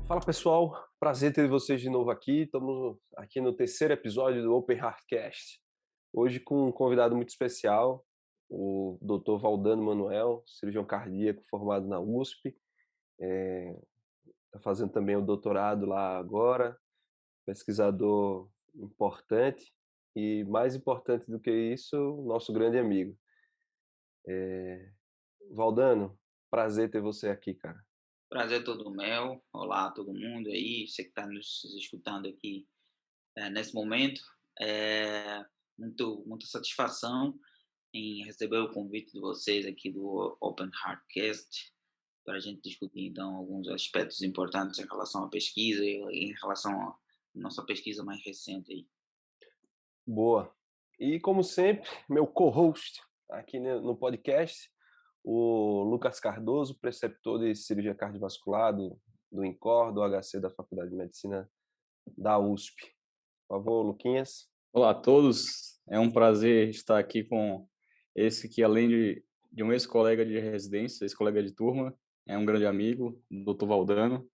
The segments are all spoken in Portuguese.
Fala pessoal, prazer ter vocês de novo aqui. Estamos aqui no terceiro episódio do Open Heartcast. Hoje com um convidado muito especial, o Dr. Valdano Manuel, cirurgião cardíaco formado na USP. Está fazendo também o doutorado lá agora, pesquisador importante e mais importante do que isso, nosso grande amigo. Valdano, prazer ter você aqui, cara. Prazer todo meu. Olá, todo mundo aí, você que está nos escutando aqui nesse momento. Muita satisfação em receber o convite de vocês aqui do Open Heartcast para a gente discutir então alguns aspectos importantes em relação à pesquisa e em relação à nossa pesquisa mais recente aí. Boa. E como sempre, meu co-host aqui no podcast, o Lucas Cardoso, preceptor de cirurgia cardiovascular do INCOR, do HC da Faculdade de Medicina da USP. Por favor, Luquinhas. Olá a todos, é um prazer estar aqui com esse que, além de um ex-colega de residência, ex-colega de turma, é um grande amigo, o Dr. Valdano.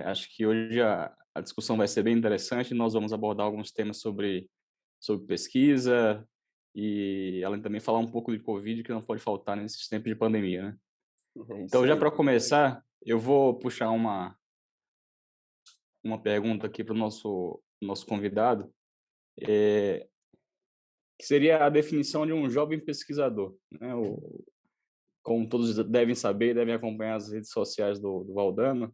Acho que hoje a discussão vai ser bem interessante, nós vamos abordar alguns temas sobre pesquisa e, além de também, falar um pouco de Covid, que não pode faltar nesses tempos de pandemia, né? É isso Então, já aí. para começar, eu vou puxar uma pergunta aqui para o nosso convidado, que seria a definição de um jovem pesquisador, né? Como todos devem saber, devem acompanhar as redes sociais do Valdano,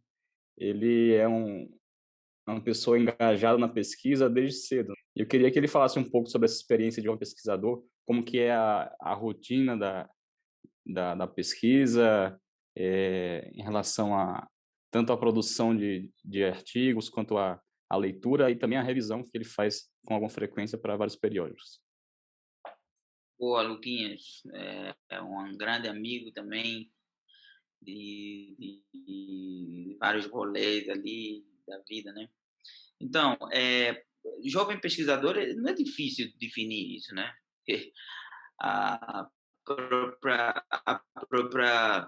ele é uma pessoa engajada na pesquisa desde cedo. Eu queria que ele falasse um pouco sobre essa experiência de um pesquisador, como que é a rotina da pesquisa, em relação a tanto a produção de artigos, quanto a leitura e também a revisão que ele faz com alguma frequência para vários periódicos. Boa, Luquinhas, é um grande amigo também de vários rolês ali da vida, né? Então, jovem pesquisador não é difícil definir isso, né? Porque a própria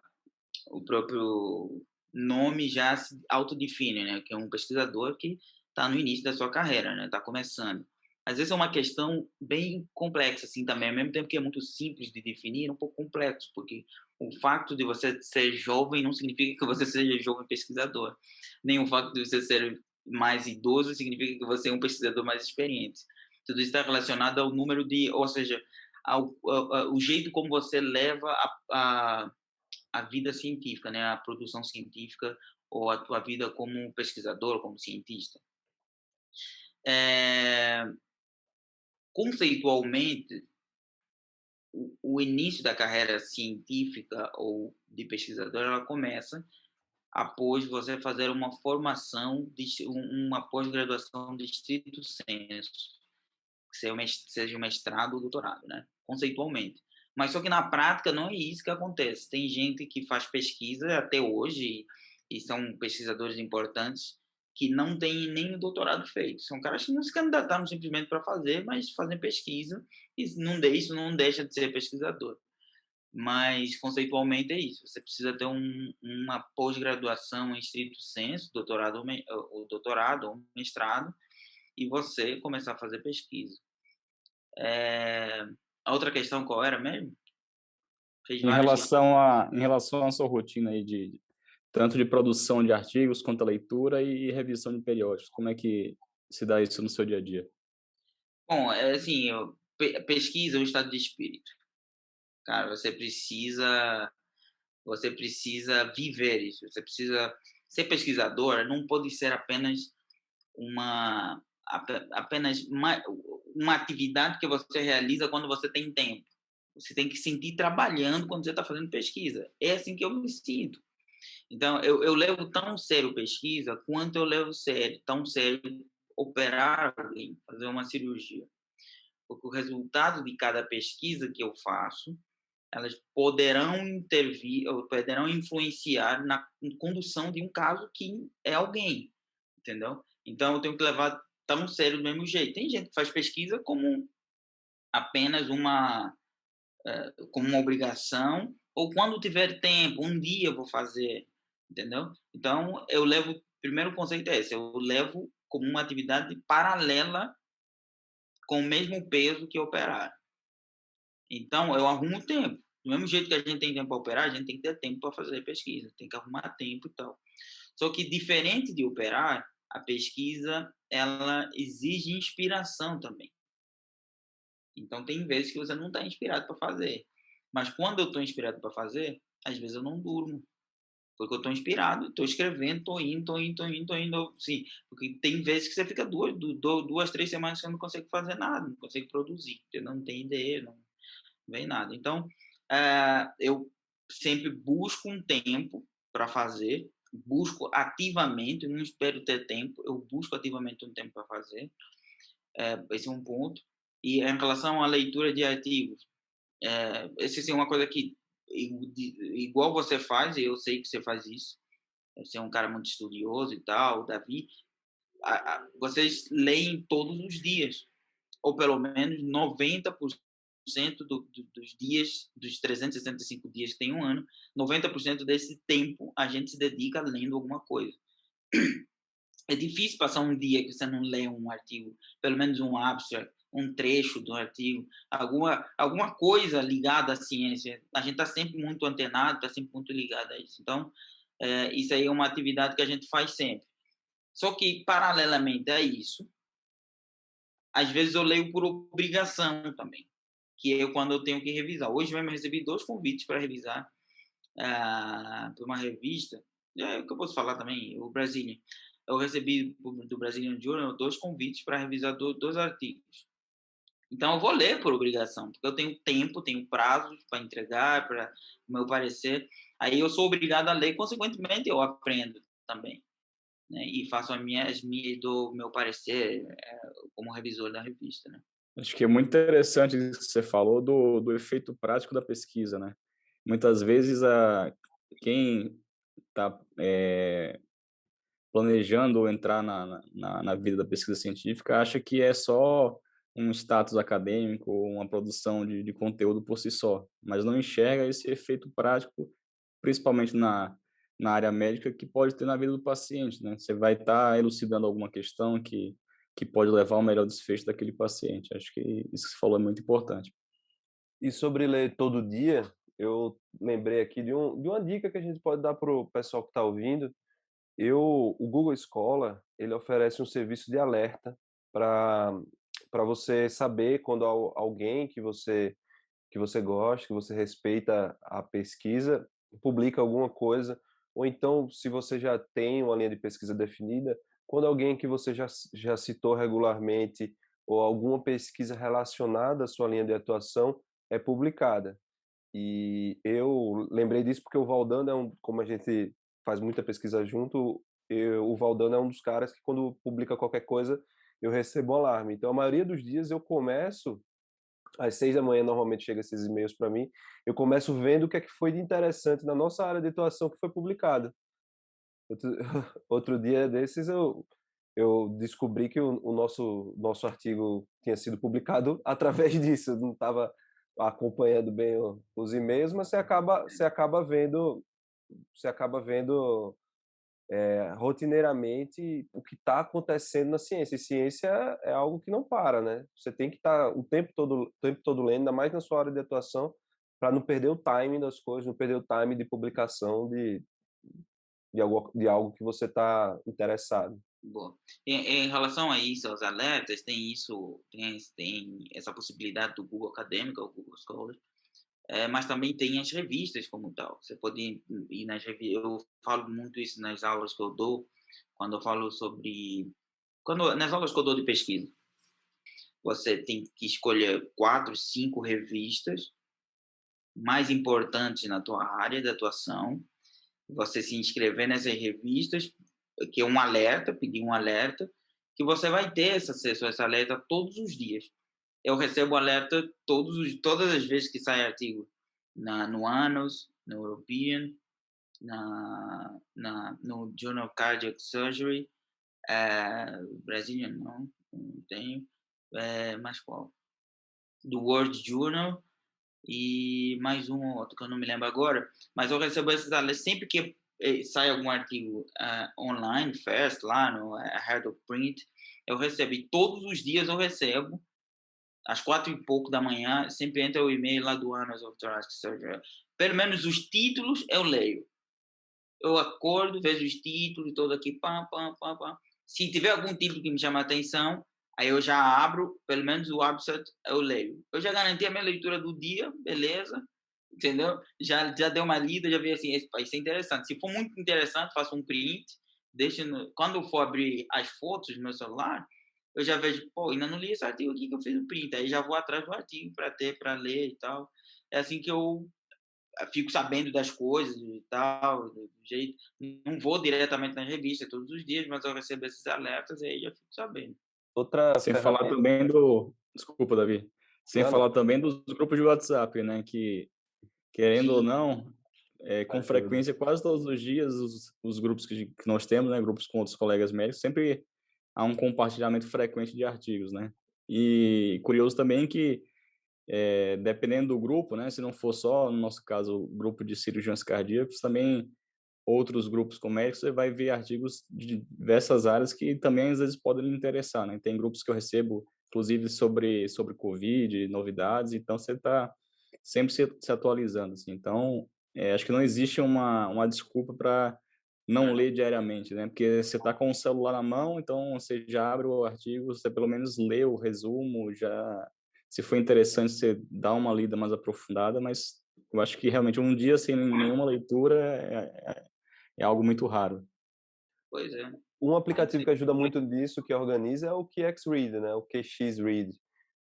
o próprio nome já se autodefine, né? Que é um pesquisador que está no início da sua carreira, né? Está começando. Às vezes é uma questão bem complexa, assim, também, ao mesmo tempo que é muito simples de definir, é um pouco complexo, porque o fato de você ser jovem não significa que você seja jovem pesquisador, nem o fato de você ser mais idoso significa que você é um pesquisador mais experiente. Tudo isso está relacionado ao número de, ou seja, ao jeito como você leva a vida científica, né, a produção científica ou a tua vida como pesquisador, como cientista. É, conceitualmente, o início da carreira científica ou de pesquisador, ela começa após você fazer uma formação, uma pós-graduação de estrito sensu, que seja um mestrado ou doutorado, né? Conceitualmente. Mas só que na prática não é isso que acontece. Tem gente que faz pesquisa até hoje e são pesquisadores importantes que não têm nem o doutorado feito. São caras que não se candidataram simplesmente para fazer, mas fazem pesquisa e isso não deixa de ser pesquisador. Mas conceitualmente é isso. Você precisa ter uma pós-graduação em estrito sensu, doutorado ou mestrado, e você começar a fazer pesquisa. A outra questão qual era mesmo? Fez Em várias questões. relação à sua rotina aí tanto de produção de artigos quanto a leitura e revisão de periódicos, como é que se dá isso no seu dia a dia? Bom, é assim, pesquisa é um estado de espírito. Cara, você precisa viver isso. Você precisa ser pesquisador. Não pode ser apenas uma atividade que você realiza quando você tem tempo. Você tem que sentir trabalhando quando você está fazendo pesquisa. É assim que eu me sinto. Então, eu levo tão sério pesquisa quanto eu levo tão sério operar alguém, fazer uma cirurgia. Porque o resultado de cada pesquisa que eu faço, elas poderão intervir, ou poderão influenciar na condução de um caso que é alguém, entendeu? Então, eu tenho que levar tão sério do mesmo jeito. Tem gente que faz pesquisa como apenas como uma obrigação, ou quando tiver tempo, um dia eu vou fazer, entendeu? Então, o primeiro conceito é esse, eu levo como uma atividade paralela com o mesmo peso que operar. Então, eu arrumo tempo. Do mesmo jeito que a gente tem tempo para operar, a gente tem que ter tempo para fazer pesquisa, tem que arrumar tempo e tal. Só que, diferente de operar, a pesquisa, ela exige inspiração também. Então, tem vezes que você não está inspirado para fazer. Mas quando eu estou inspirado para fazer, às vezes eu não durmo. Porque eu estou inspirado, estou escrevendo, estou indo. Sim, porque tem vezes que você fica 2, 3 semanas que você não consegue fazer nada, não consegue produzir, você não tem ideia, não vem nada. Então, eu sempre busco um tempo para fazer, busco ativamente, não espero ter tempo, eu busco ativamente um tempo para fazer. Esse é um ponto. E em relação à leitura de artigos, essa é uma coisa que, igual você faz, e eu sei que você faz isso, você é um cara muito estudioso e tal, Davi, vocês leem todos os dias, ou pelo menos 90% dos dias, dos 365 dias que tem um ano, 90% desse tempo a gente se dedica lendo alguma coisa. É difícil passar um dia que você não lê um artigo, pelo menos um abstract, um trecho do artigo, alguma coisa ligada à ciência. A gente está sempre muito antenado, está sempre muito ligado a isso. Então, isso aí é uma atividade que a gente faz sempre. Só que, paralelamente a isso, às vezes eu leio por obrigação também, que é quando eu tenho que revisar. Hoje mesmo eu recebi 2 convites para revisar por uma revista, o que eu posso falar também, o Brazilian. Eu recebi do Brazilian Journal 2 convites para revisar 2 artigos. Então eu vou ler por obrigação, porque eu tenho tempo, tenho prazos para entregar, para o meu parecer. Aí eu sou obrigado a ler, consequentemente eu aprendo também, né? E faço do meu parecer como revisor da revista, né? Acho que é muito interessante isso que você falou do efeito prático da pesquisa, né? Muitas vezes quem está planejando entrar na vida da pesquisa científica acha que é só um status acadêmico, uma produção de conteúdo por si só, mas não enxerga esse efeito prático, principalmente na área médica, que pode ter na vida do paciente, né? Você vai estar elucidando alguma questão que pode levar ao melhor desfecho daquele paciente. Acho que isso que você falou é muito importante. E sobre ler todo dia, eu lembrei aqui de uma dica que a gente pode dar para o pessoal que está ouvindo. O Google Scholar, ele oferece um serviço de alerta para você saber quando alguém que você gosta, que você respeita a pesquisa, publica alguma coisa, ou então, se você já tem uma linha de pesquisa definida, quando alguém que você já citou regularmente ou alguma pesquisa relacionada à sua linha de atuação é publicada. E eu lembrei disso porque o Valdano como a gente faz muita pesquisa junto, o Valdano é um dos caras que quando publica qualquer coisa, eu recebo um alarme. Então, a maioria dos dias eu começo às 6 da manhã, normalmente chega esses e-mails para mim, eu começo vendo o que é que foi de interessante na nossa área de atuação que foi publicado. Outro, outro dia desses eu descobri que o nosso artigo tinha sido publicado através disso. Eu não estava acompanhando bem os e-mails, mas você acaba vendo rotineiramente o que está acontecendo na ciência. E ciência é algo que não para, né? Você tem que estar o tempo todo lendo, ainda mais na sua área de atuação, para não perder o timing das coisas, não perder o timing de publicação de algo que você está interessado. Boa. Em relação a isso, aos alertas, tem essa possibilidade do Google Acadêmico, o Google Scholar, mas também tem as revistas como tal. Você pode ir nas revistas. Eu falo muito isso nas aulas que eu dou, quando eu falo nas aulas que eu dou de pesquisa. Você tem que escolher 4, 5 revistas mais importantes na tua área de atuação. Você se inscrever nessas revistas, que é um alerta, pedir um alerta, que você vai ter acesso a esse alerta todos os dias. Eu recebo alerta todas as vezes que sai artigo no Annals, no European, no Journal of Cardiac Surgery, Brazilian não tenho, mas qual? Do World Journal e mais um ou outro que eu não me lembro agora, mas eu recebo esses alertas sempre que sai algum artigo online, fast, lá no Ahead of Print, eu recebi, todos os dias eu recebo, às 4 e pouco da manhã, sempre entra o e-mail lá do Annals of Thoracic Surgery. Pelo menos os títulos eu leio. Eu acordo, vejo os títulos, todo aqui, pam, pam, pam, pam. Se tiver algum título que me chama a atenção, aí eu já abro, pelo menos o abstract eu leio. Eu já garanti a minha leitura do dia, beleza, entendeu? Já dei uma lida, já vi assim, isso é interessante. Se for muito interessante, faço um print, quando eu for abrir as fotos no meu celular, eu já vejo, pô, ainda não li esse artigo aqui que eu fiz o print, aí já vou atrás do artigo para ler e tal. É assim que eu fico sabendo das coisas e tal, do jeito. Não vou diretamente nas revistas todos os dias, mas eu recebo esses alertas e aí já fico sabendo. Outra Sem falar ferramenta... também do... Desculpa, Davi. Sem Não, falar não. também dos grupos de WhatsApp, né? Que, querendo ou Sim, não, com Ajuda. frequência, quase todos os dias, os grupos que nós temos, né? Grupos com outros colegas médicos, sempre há um compartilhamento frequente de artigos, né? E curioso também que, dependendo do grupo, né? Se não for só, no nosso caso, o grupo de cirurgiões cardíacos, também outros grupos com médicos, você vai ver artigos de diversas áreas que também às vezes podem lhe interessar, né? Tem grupos que eu recebo, inclusive sobre Covid, novidades, então você está sempre se atualizando, assim. Então, acho que não existe uma desculpa para não ler diariamente, né? Porque você está com o celular na mão, então você já abre o artigo, você pelo menos lê o resumo, já, se for interessante, você dá uma lida mais aprofundada, mas eu acho que realmente um dia sem nenhuma leitura é algo muito raro. pois é. Um aplicativo que ajuda muito nisso, que organiza, é o QXRead, né? O QXRead.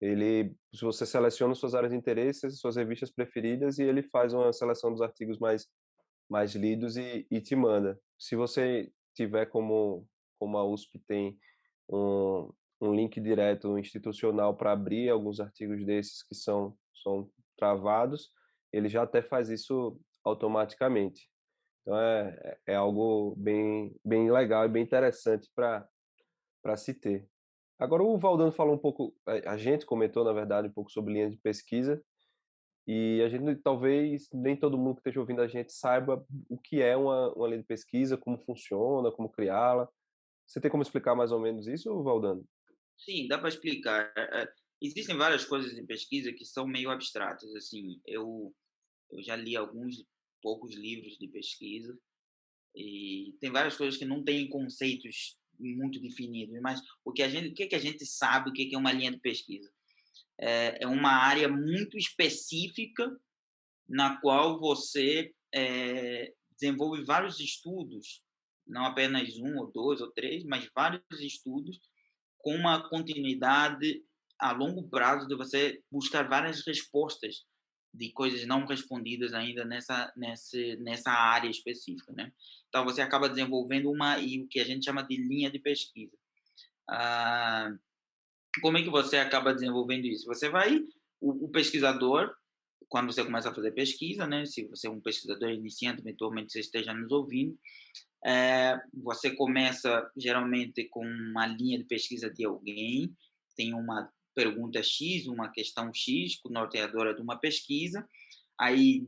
Ele, se você seleciona suas áreas de interesse, suas revistas preferidas, e ele faz uma seleção dos artigos mais lidos e te manda. Se você tiver como a USP tem um, um link direto institucional para abrir alguns artigos desses que são travados, ele já até faz isso automaticamente. Então é algo bem legal e bem interessante para se ter. Agora o Valdano falou um pouco, a gente comentou na verdade um pouco sobre linhas de pesquisa, e a gente talvez nem todo mundo que esteja ouvindo a gente saiba o que é uma linha de pesquisa, como funciona, como criá-la. Você tem como explicar mais ou menos isso, Valdano? Sim, dá para explicar. Existem várias coisas em pesquisa que são meio abstratas. Assim, eu já li alguns poucos livros de pesquisa e tem várias coisas que não têm conceitos muito definidos. Mas o que a gente sabe, o que é uma linha de pesquisa? É uma área muito específica na qual você desenvolve vários estudos, não apenas um ou dois ou três, mas vários estudos com uma continuidade a longo prazo de você buscar várias respostas de coisas não respondidas ainda nessa área específica, né? Então você acaba desenvolvendo o que a gente chama de linha de pesquisa. Como é que você acaba desenvolvendo isso? O pesquisador, quando você começa a fazer pesquisa, né? Se você é um pesquisador iniciante, eventualmente você esteja nos ouvindo, você começa geralmente com uma linha de pesquisa de alguém, tem uma pergunta X, uma questão X, norteadora de uma pesquisa, aí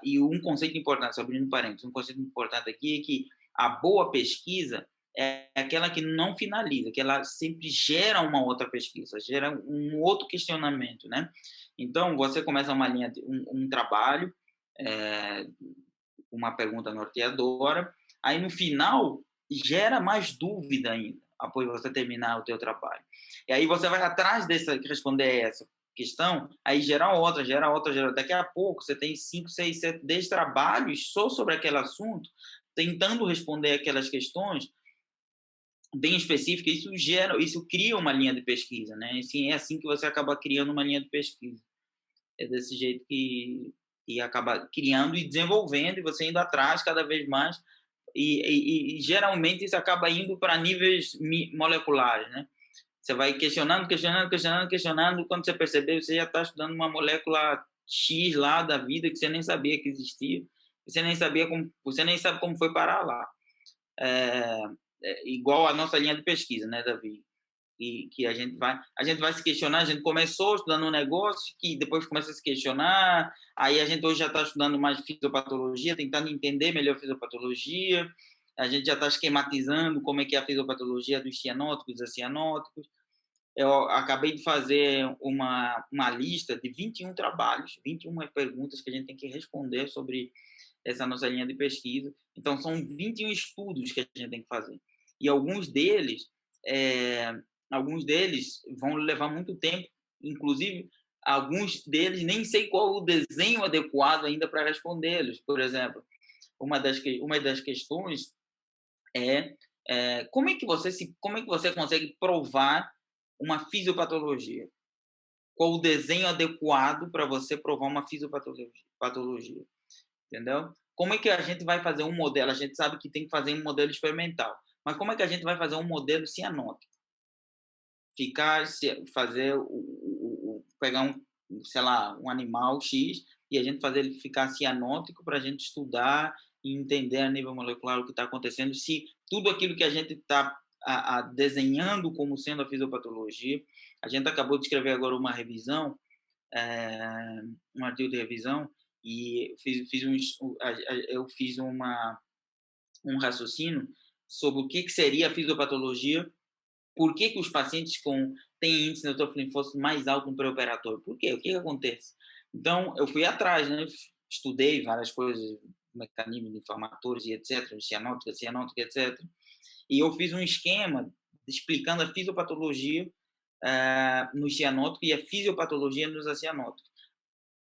e um conceito importante, só abrindo parênteses, um conceito importante aqui é que a boa pesquisa é aquela que não finaliza, que ela sempre gera uma outra pesquisa, gera um outro questionamento, né? Então, você começa um trabalho, uma pergunta norteadora, aí no final gera mais dúvida ainda, após você terminar o teu trabalho. E aí você vai atrás responder essa questão, aí gera outra. Daqui a pouco você tem 5, 6, 7, 10 trabalhos só sobre aquele assunto, tentando responder aquelas questões bem específicas. Isso cria uma linha de pesquisa, né? Assim, é assim que você acaba criando uma linha de pesquisa. É desse jeito que acaba criando e desenvolvendo, e você indo atrás cada vez mais, e geralmente isso acaba indo para níveis moleculares, né? Você vai questionando, quando você perceber, você já está estudando uma molécula X lá da vida que você nem sabia que existia, você nem sabe como foi parar lá. Igual a nossa linha de pesquisa, né, Davi? e que a gente vai se questionar. A gente começou estudando um negócio que depois começa a se questionar, aí a gente hoje já está estudando mais fisiopatologia, tentando entender melhor a fisiopatologia, a gente já está esquematizando como é que é a fisiopatologia dos cianóticos e acianóticos. Eu acabei de fazer uma lista de 21 trabalhos, 21 perguntas que a gente tem que responder sobre essa nossa linha de pesquisa. Então, são 21 estudos que a gente tem que fazer. E alguns deles vão levar muito tempo, inclusive, alguns deles nem sei qual o desenho adequado ainda para respondê-los. Por exemplo, uma das questões como é que você consegue provar uma fisiopatologia? Qual o desenho adequado para você provar uma fisiopatologia? Entendeu? Como é que a gente vai fazer um modelo? A gente sabe que tem que fazer um modelo experimental, mas como é que a gente vai fazer um modelo cianótico? Pegar sei lá, um animal X e a gente fazer ele ficar cianótico para a gente estudar e entender a nível molecular o que está acontecendo, se tudo aquilo que a gente está desenhando como sendo a fisiopatologia. A gente acabou de escrever agora uma revisão, um artigo de revisão, e eu fiz um raciocínio sobre o que seria a fisiopatologia, por que os pacientes têm índice de neutrofilo linfócito mais alto no pré-operatório. Por quê? O que acontece? Então, eu fui atrás, né? Estudei várias coisas, mecanismos inflamatórios e etc., cianótica, etc. E eu fiz um esquema explicando a fisiopatologia nos cianóticos e a fisiopatologia nos acianóticos.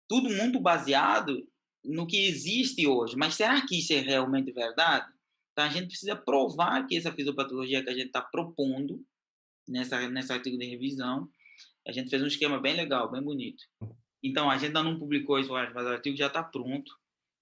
Tudo muito baseado no que existe hoje. Mas será que isso é realmente verdade? Então, a gente precisa provar que essa fisiopatologia que a gente está propondo nesse artigo de revisão, a gente fez um esquema bem legal, bem bonito. Então, a gente ainda não publicou isso, mas o artigo já está pronto,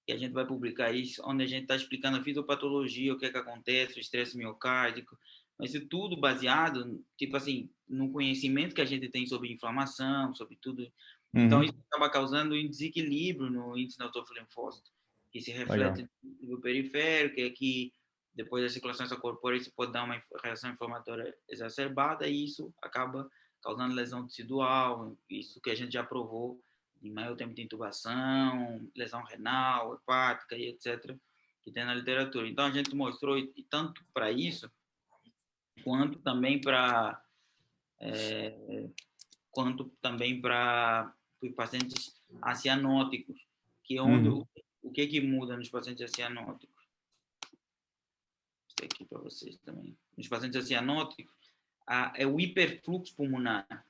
e a gente vai publicar isso, onde a gente está explicando a fisiopatologia, o que acontece, o estresse miocárdico, mas isso tudo baseado, tipo assim, no conhecimento que a gente tem sobre inflamação, sobre tudo. Então, isso acaba causando um desequilíbrio no índice de neutrofilo linfócito, que se reflete no periférico, que é que depois da circulação extracorpórea isso pode dar uma reação inflamatória exacerbada e isso acaba causando lesão tecidual, isso que a gente já provou em maior tempo de intubação, lesão renal, hepática e etc., que tem na literatura. Então, a gente mostrou, e tanto para isso, quanto também para os pacientes acianóticos, que é onde o que muda nos pacientes acianóticos. Isso aqui para vocês também. Nos pacientes acianóticos, é o hiperfluxo pulmonar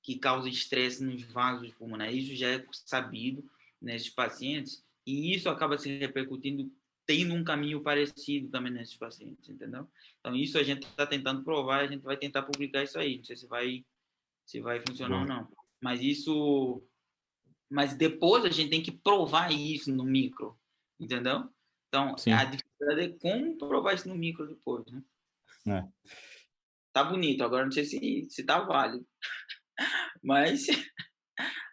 que causa estresse nos vasos pulmonares. Isso já é sabido nesses pacientes e isso acaba se repercutindo, tendo um caminho parecido também nesses pacientes, entendeu? Então, isso a gente está tentando provar, a gente vai tentar publicar isso aí. Não sei se vai funcionar ou não. Mas depois a gente tem que provar isso no micro, entendeu? Então, Sim. a dificuldade é como provar isso no micro depois, né? Tá bonito, agora não sei se tá válido. Mas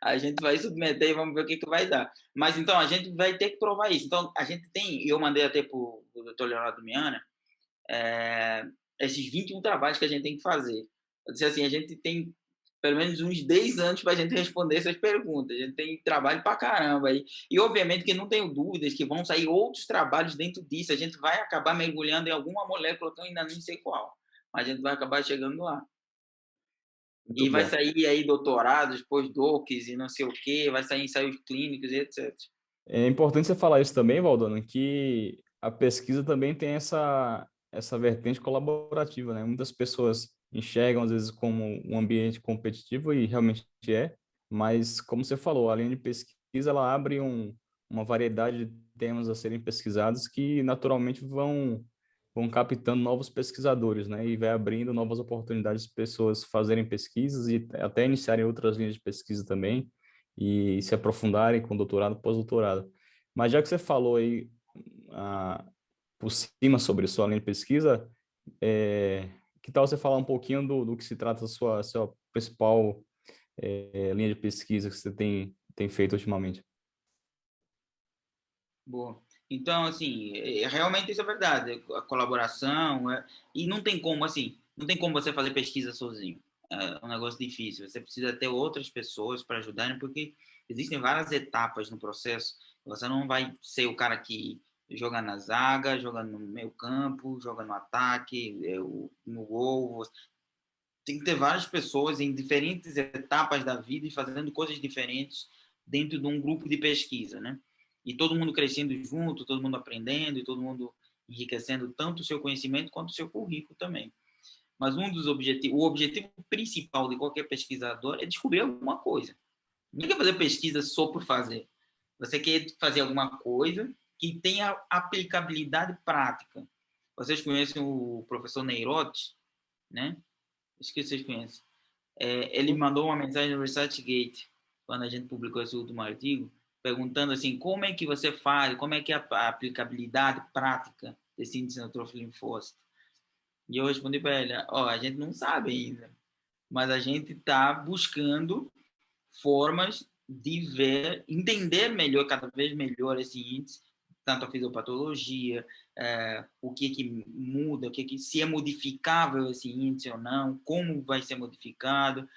a gente vai submeter e vamos ver o que vai dar. Mas, então, a gente vai ter que provar isso. Então, a gente tem, eu mandei até para o Dr. Leonardo Miana, esses 21 trabalhos que a gente tem que fazer. Eu disse assim, a gente tem pelo menos uns 10 anos para a gente responder essas perguntas. A gente tem trabalho para caramba aí. E, obviamente, que não tenho dúvidas que vão sair outros trabalhos dentro disso. A gente vai acabar mergulhando em alguma molécula que eu ainda nem sei qual. Mas a gente vai acabar chegando lá. Muito e vai bom. sair aí doutorados, pós-docs e não sei o quê, vai sair ensaios clínicos e etc. É importante você falar isso também, Valdano, que a pesquisa também tem essa vertente colaborativa, né? Muitas pessoas enxergam, às vezes, como um ambiente competitivo, e realmente é, mas, como você falou, a linha de pesquisa, ela abre uma variedade de temas a serem pesquisados que, naturalmente, vão captando novos pesquisadores, né? E vai abrindo novas oportunidades de pessoas fazerem pesquisas e até iniciarem outras linhas de pesquisa também, e se aprofundarem com doutorado, pós-doutorado. Mas já que você falou aí por cima sobre sua linha de pesquisa, que tal você falar um pouquinho do que se trata a sua principal linha de pesquisa que você tem feito ultimamente? Boa. Então, assim, realmente isso é verdade. A colaboração, e não tem como, assim, não tem como você fazer pesquisa sozinho. um negócio difícil. Você precisa ter outras pessoas para ajudarem, porque existem várias etapas no processo. Você não vai ser o cara que joga na zaga, joga no meio campo, joga no ataque, no gol. Tem que ter várias pessoas em diferentes etapas da vida e fazendo coisas diferentes dentro de um grupo de pesquisa, né? E todo mundo crescendo junto, todo mundo aprendendo e todo mundo enriquecendo tanto o seu conhecimento quanto o seu currículo também. Mas o objetivo principal de qualquer pesquisador é descobrir alguma coisa. Ninguém quer fazer pesquisa só por fazer. Você quer fazer alguma coisa que tenha aplicabilidade prática. Vocês conhecem o professor Neirotti, né? Acho que vocês conhecem. Ele mandou uma mensagem no ResearchGate, quando a gente publicou esse último artigo, perguntando assim, como é que você faz, como é que é a aplicabilidade prática desse índice neutrófilo linfócito. E eu respondi para ele, a gente não sabe ainda, mas a gente está buscando formas de entender melhor, cada vez melhor esse índice, tanto a fisiopatologia, o que muda, se é modificável esse índice ou não, como vai ser modificado,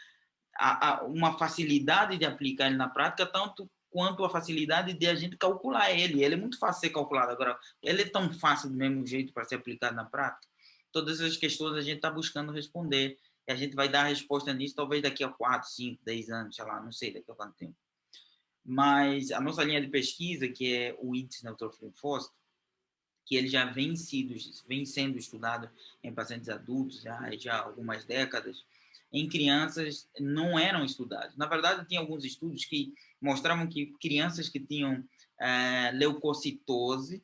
uma facilidade de aplicar ele na prática, tanto quanto a facilidade de a gente calcular ele. Ele é muito fácil de ser calculado. Agora, ele é tão fácil do mesmo jeito para ser aplicado na prática? Todas essas questões a gente está buscando responder. E a gente vai dar a resposta nisso talvez daqui a 4, 5, 10 anos, sei lá, não sei daqui a quanto tempo. Mas a nossa linha de pesquisa, que é o índice neutrófilo linfócito, que ele já vem sendo estudado em pacientes adultos já há algumas décadas, em crianças não eram estudados. Na verdade, tinha alguns estudos que mostravam que crianças que tinham leucocitose,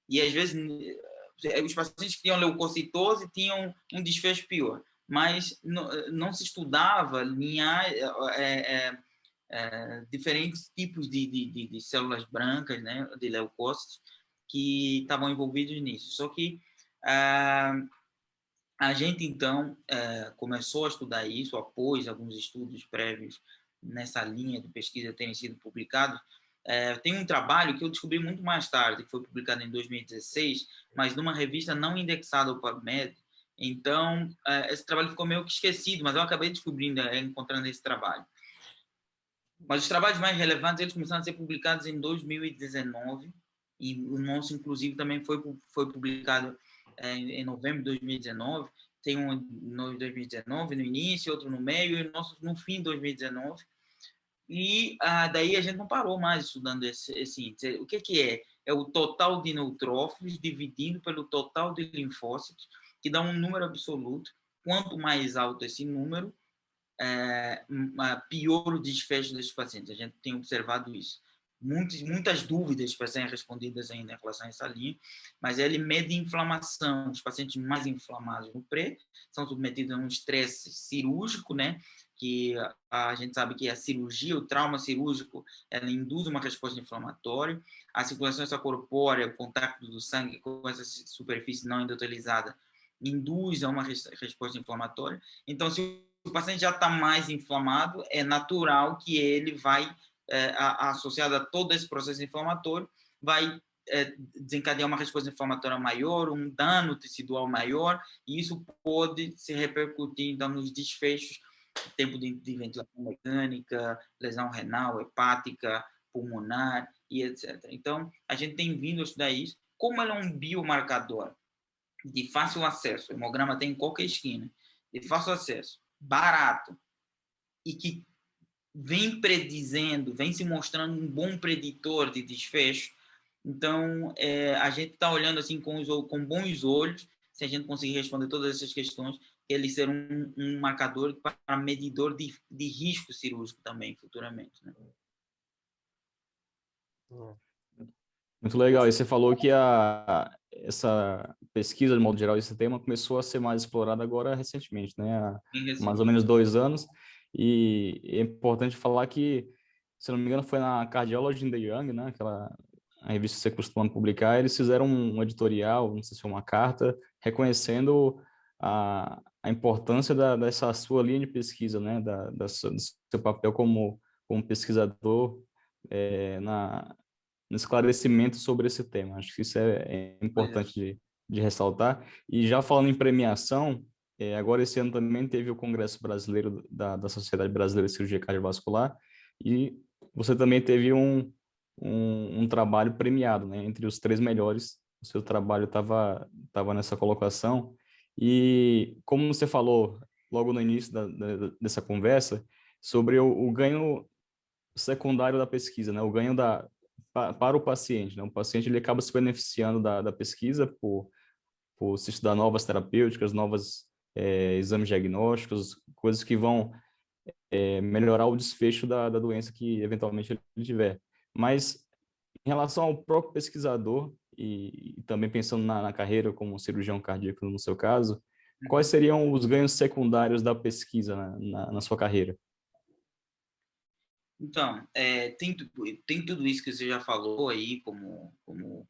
e às vezes os pacientes que tinham leucocitose tinham um desfecho pior, mas não se estudava diferentes tipos de células brancas, né, de leucócitos, que estavam envolvidos nisso. Só que a gente, então, começou a estudar isso após alguns estudos prévios nessa linha de pesquisa terem sido publicados. Tem um trabalho que eu descobri muito mais tarde, que foi publicado em 2016, mas numa revista não indexada ao PubMed. Então, esse trabalho ficou meio que esquecido, mas eu acabei descobrindo, encontrando esse trabalho. Mas os trabalhos mais relevantes, eles começaram a ser publicados em 2019, e o nosso, inclusive, também foi publicado em novembro de 2019. Tem um no 2019, no início, outro no meio, e o nosso no fim de 2019. E daí a gente não parou mais estudando esse índice. O que é? É o total de neutrófilos dividido pelo total de linfócitos, que dá um número absoluto. Quanto mais alto esse número, pior o desfecho desses pacientes. A gente tem observado isso. Muitas dúvidas para serem respondidas ainda em relação a essa linha, mas ele mede inflamação. Os pacientes mais inflamados no pré são submetidos a um estresse cirúrgico, né? Que a gente sabe que a cirurgia, o trauma cirúrgico, ela induz uma resposta inflamatória. A circulação extracorpórea, o contato do sangue com essa superfície não endotelializada, induz a uma resposta inflamatória. Então, se o paciente já está mais inflamado, é natural que ele vai, associado a todo esse processo inflamatório, vai desencadear uma resposta inflamatória maior, um dano tecidual maior, e isso pode se repercutir, então, nos desfechos, tempo de ventilação mecânica, lesão renal, hepática, pulmonar, e etc. Então, a gente tem vindo a estudar isso. Como ele é um biomarcador de fácil acesso, o hemograma tem em qualquer esquina, de fácil acesso, barato, e que vem predizendo, vem se mostrando um bom preditor de desfecho. Então, a gente está olhando assim com bons olhos, se a gente conseguir responder todas essas questões, ele ser um marcador para medidor de risco cirúrgico também, futuramente, né? Muito legal. E você falou que essa pesquisa, de modo geral, esse tema começou a ser mais explorada agora recentemente, né? Há mais ou menos 2 anos. E é importante falar que, se não me engano, foi na Cardiology in the Young, né? A revista que você costuma publicar, eles fizeram um editorial, não sei se foi uma carta, reconhecendo a importância dessa sua linha de pesquisa, né? Do seu papel como pesquisador no esclarecimento sobre esse tema. Acho que isso é importante de ressaltar. E já falando em premiação, Agora, esse ano também teve o Congresso Brasileiro da Sociedade Brasileira de Cirurgia Cardiovascular e você também teve um trabalho premiado, né? Entre os 3 melhores, o seu trabalho estava nessa colocação. E como você falou logo no início dessa conversa, sobre o ganho secundário da pesquisa, né? O ganho para o paciente, né? O paciente ele acaba se beneficiando da pesquisa por se estudar novas terapêuticas, novos exames diagnósticos, coisas que vão melhorar o desfecho da doença que eventualmente ele tiver. Mas em relação ao próprio pesquisador e também pensando na carreira como cirurgião cardíaco no seu caso, quais seriam os ganhos secundários da pesquisa na sua carreira? Então, tem tudo isso que você já falou aí, o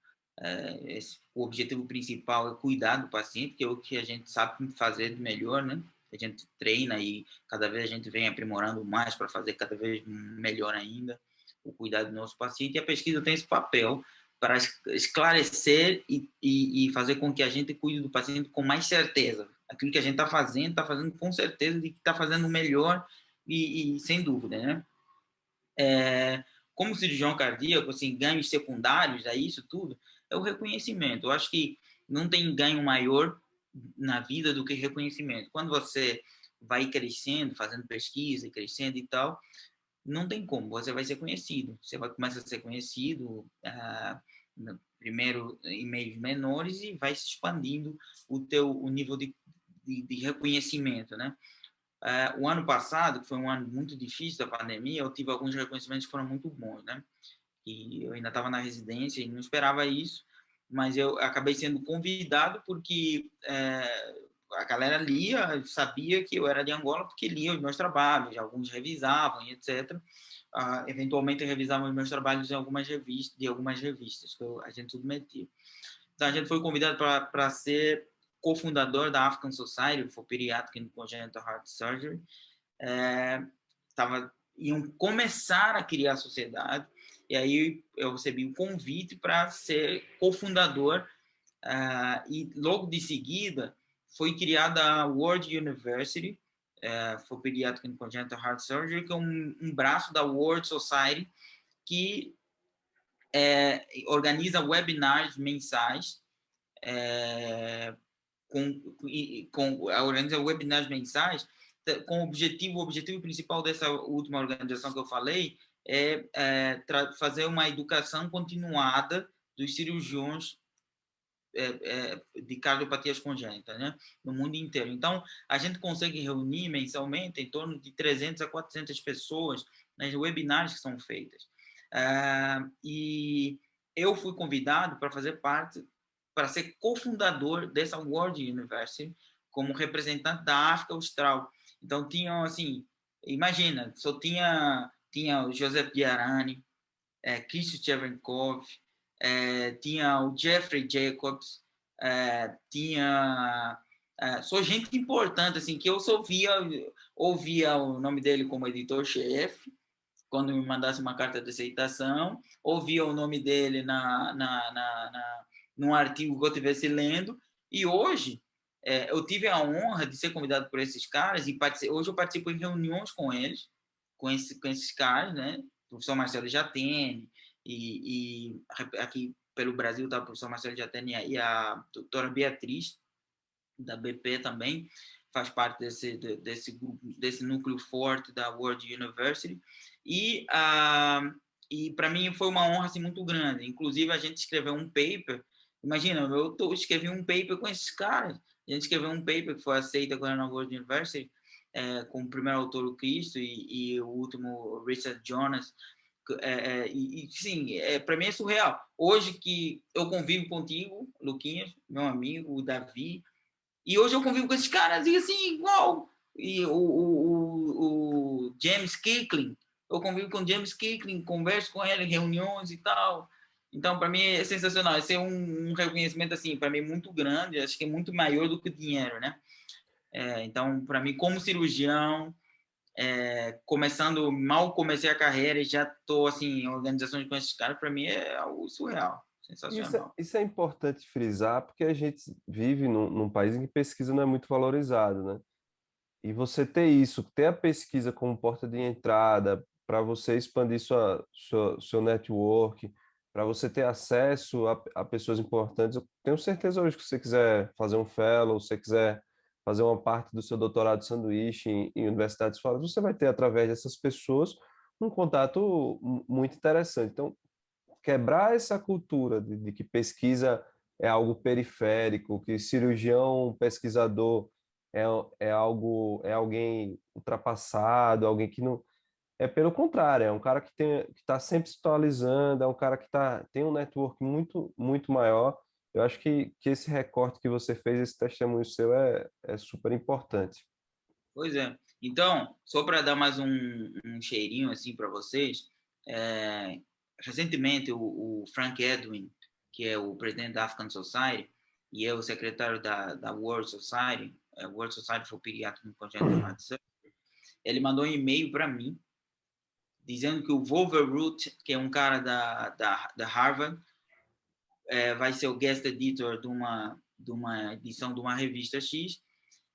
objetivo principal é cuidar do paciente, que é o que a gente sabe fazer de melhor, né? A gente treina e cada vez a gente vem aprimorando mais para fazer cada vez melhor ainda o cuidado do nosso paciente. E a pesquisa tem esse papel para esclarecer e fazer com que a gente cuide do paciente com mais certeza. Aquilo que a gente está fazendo com certeza de que está fazendo o melhor e sem dúvida, né? Como cirurgião cardíaco, assim, ganhos secundários a isso tudo, é o reconhecimento. Eu acho que não tem ganho maior na vida do que reconhecimento. Quando você vai crescendo, fazendo pesquisa, crescendo e tal, não tem como, você vai ser conhecido. Você vai começar a ser conhecido primeiro em meios menores e vai se expandindo o nível de reconhecimento, né? O ano passado, que foi um ano muito difícil da pandemia, eu tive alguns reconhecimentos que foram muito bons, né? E eu ainda estava na residência e não esperava isso, mas eu acabei sendo convidado porque a galera lia, sabia que eu era de Angola porque lia os meus trabalhos, alguns revisavam e etc. Eventualmente revisavam os meus trabalhos em algumas revistas que a gente submetia. Então a gente foi convidado para ser cofundador da African Society for Pediatric and Congenital Heart Surgery. Iam começar a criar a sociedade, e aí eu recebi um convite para ser cofundador, e logo de seguida foi criada a World University for Pediatric and Congenital Heart Surgery, que é um braço da World Society que organiza webinars mensais, organiza webinars mensais com o objetivo principal dessa última organização que eu falei fazer uma educação continuada dos cirurgiões de cardiopatias congênitas, né, no mundo inteiro. Então, a gente consegue reunir mensalmente em torno de 300 a 400 pessoas nas webinars que são feitas. E eu fui convidado para fazer parte, para ser cofundador dessa World University como representante da África Austral. Então, tinham, assim, imagina, só tinha o Joseph Diarani, Chris Cherenkov, tinha o Jeffrey Jacobs, tinha só gente importante, assim, que eu só ouvia o nome dele como editor-chefe, quando me mandasse uma carta de aceitação, ouvia o nome dele num artigo que eu estivesse lendo, e hoje eu tive a honra de ser convidado por esses caras, e hoje eu participo em reuniões com eles, com esses caras, né? O professor Marcelo Jatene, e aqui pelo Brasil está o professor Marcelo Jatene e a doutora Beatriz, da BP também, faz parte desse grupo, desse núcleo forte da World University, e para mim foi uma honra assim, muito grande. Inclusive, a gente escreveu um paper, imagina, eu escrevi um paper com esses caras, a gente escreveu um paper que foi aceito agora na World University, com o primeiro autor, o Cristo, e o último, o Richard Jonas, sim, para mim é surreal. Hoje que eu convivo contigo, Luquinhas, meu amigo, o Davi, e hoje eu convivo com esses caras e assim, igual. E o James Kirkland, eu convivo com o James Kirkland, converso com ele em reuniões e tal. Então, para mim é sensacional. Esse é um reconhecimento, assim, para mim muito grande, acho que é muito maior do que o dinheiro, né? Então, para mim, como cirurgião, mal comecei a carreira e já estou assim, em organizações com esses caras, para mim é algo surreal. Sensacional. Isso é importante frisar, porque a gente vive num país em que pesquisa não é muito valorizada, né? E você ter isso, ter a pesquisa como porta de entrada para você expandir seu network, para você ter acesso a pessoas importantes. Eu tenho certeza hoje que se você quiser fazer um fellow, se você quiser fazer uma parte do seu doutorado de sanduíche em universidades fora, você vai ter, através dessas pessoas, um contato muito interessante. Então, quebrar essa cultura de que pesquisa é algo periférico, que cirurgião, pesquisador é, é alguém ultrapassado, alguém que não. É pelo contrário, é um cara que está sempre se atualizando, é um cara que tem um network muito maior. Eu acho que esse recorte que você fez, esse testemunho seu é super importante. Pois é. Então, só para dar mais um cheirinho assim para vocês, é, recentemente o Frank Edwin, que é o presidente da African Society e é o secretário da World Society, World Society for Pediatric Congenital Heart Surgery, ele mandou um e-mail para mim dizendo que o Volver Root, que é um cara da Harvard, vai ser o guest editor de uma edição de uma revista X,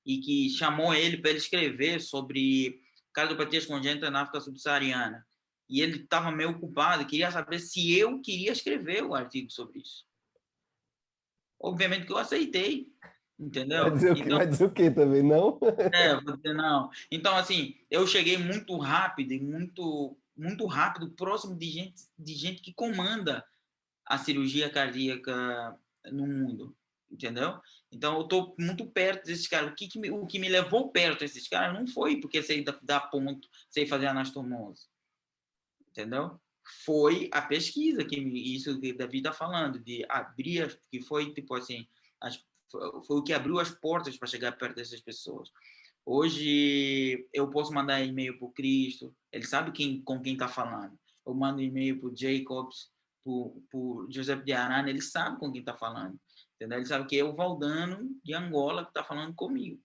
e que chamou ele para ele escrever sobre cardiopatias congênitas na África subsaariana. E ele estava meio ocupado, queria saber se eu queria escrever o artigo sobre isso. Obviamente que eu aceitei, entendeu? Então, Vai dizer o quê também, não? vou dizer não. Então, assim, eu cheguei muito rápido e muito rápido, próximo de gente que comanda a cirurgia cardíaca no mundo, entendeu? Então, eu estou muito perto desses caras. O que me levou perto desses caras não foi porque sei dar ponto, sei fazer anastomose, entendeu? Foi a pesquisa, isso que o Davi está falando, de abrir, que foi tipo assim, foi o que abriu as portas para chegar perto dessas pessoas. Hoje eu posso mandar e-mail para o Cristo, ele sabe com quem está falando. Eu mando e-mail para o Jacobs, para o José de Arana, ele sabe com quem está falando. Entendeu? Ele sabe que é o Valdano de Angola que está falando comigo.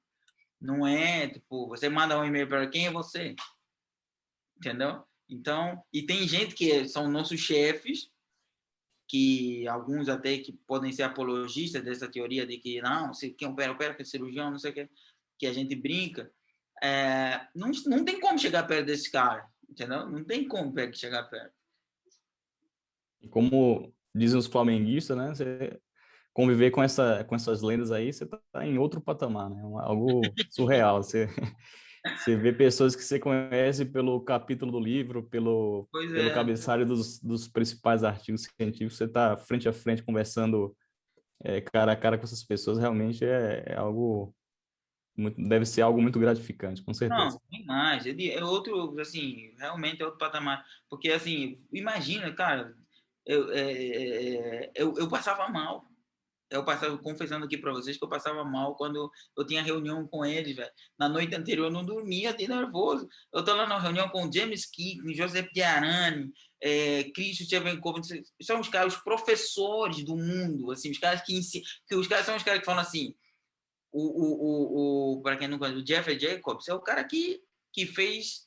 Não é, tipo, você manda um e-mail para quem é você? Entendeu? Então, e tem gente que são nossos chefes, que alguns até que podem ser apologistas dessa teoria de que não, se quem opera com cirurgião, não sei o que a gente brinca, não tem como chegar perto desse cara, entendeu? Não tem como chegar perto. E como dizem os flamenguistas, né? Você conviver com essas lendas aí, você tá em outro patamar, né? Algo surreal. Você vê pessoas que você conhece pelo capítulo do livro, Pois pelo é. cabeçalho dos principais artigos científicos, você está frente a frente conversando cara a cara com essas pessoas, realmente é algo deve ser algo muito gratificante, com certeza. Não, tem mais. É outro, assim, realmente é outro patamar. Porque, assim, imagina, cara, eu passava mal. Eu passava, confessando aqui para vocês que eu passava mal quando eu tinha reunião com eles, velho. Na noite anterior eu não dormia, de nervoso. Eu tô lá na reunião com James Kick, Joseph Diarani, Christian Tchevenkov, são os caras, os professores do mundo, assim, os caras que os caras são os caras que falam assim, para quem não conhece, o Jeffrey Jacobs é o cara que fez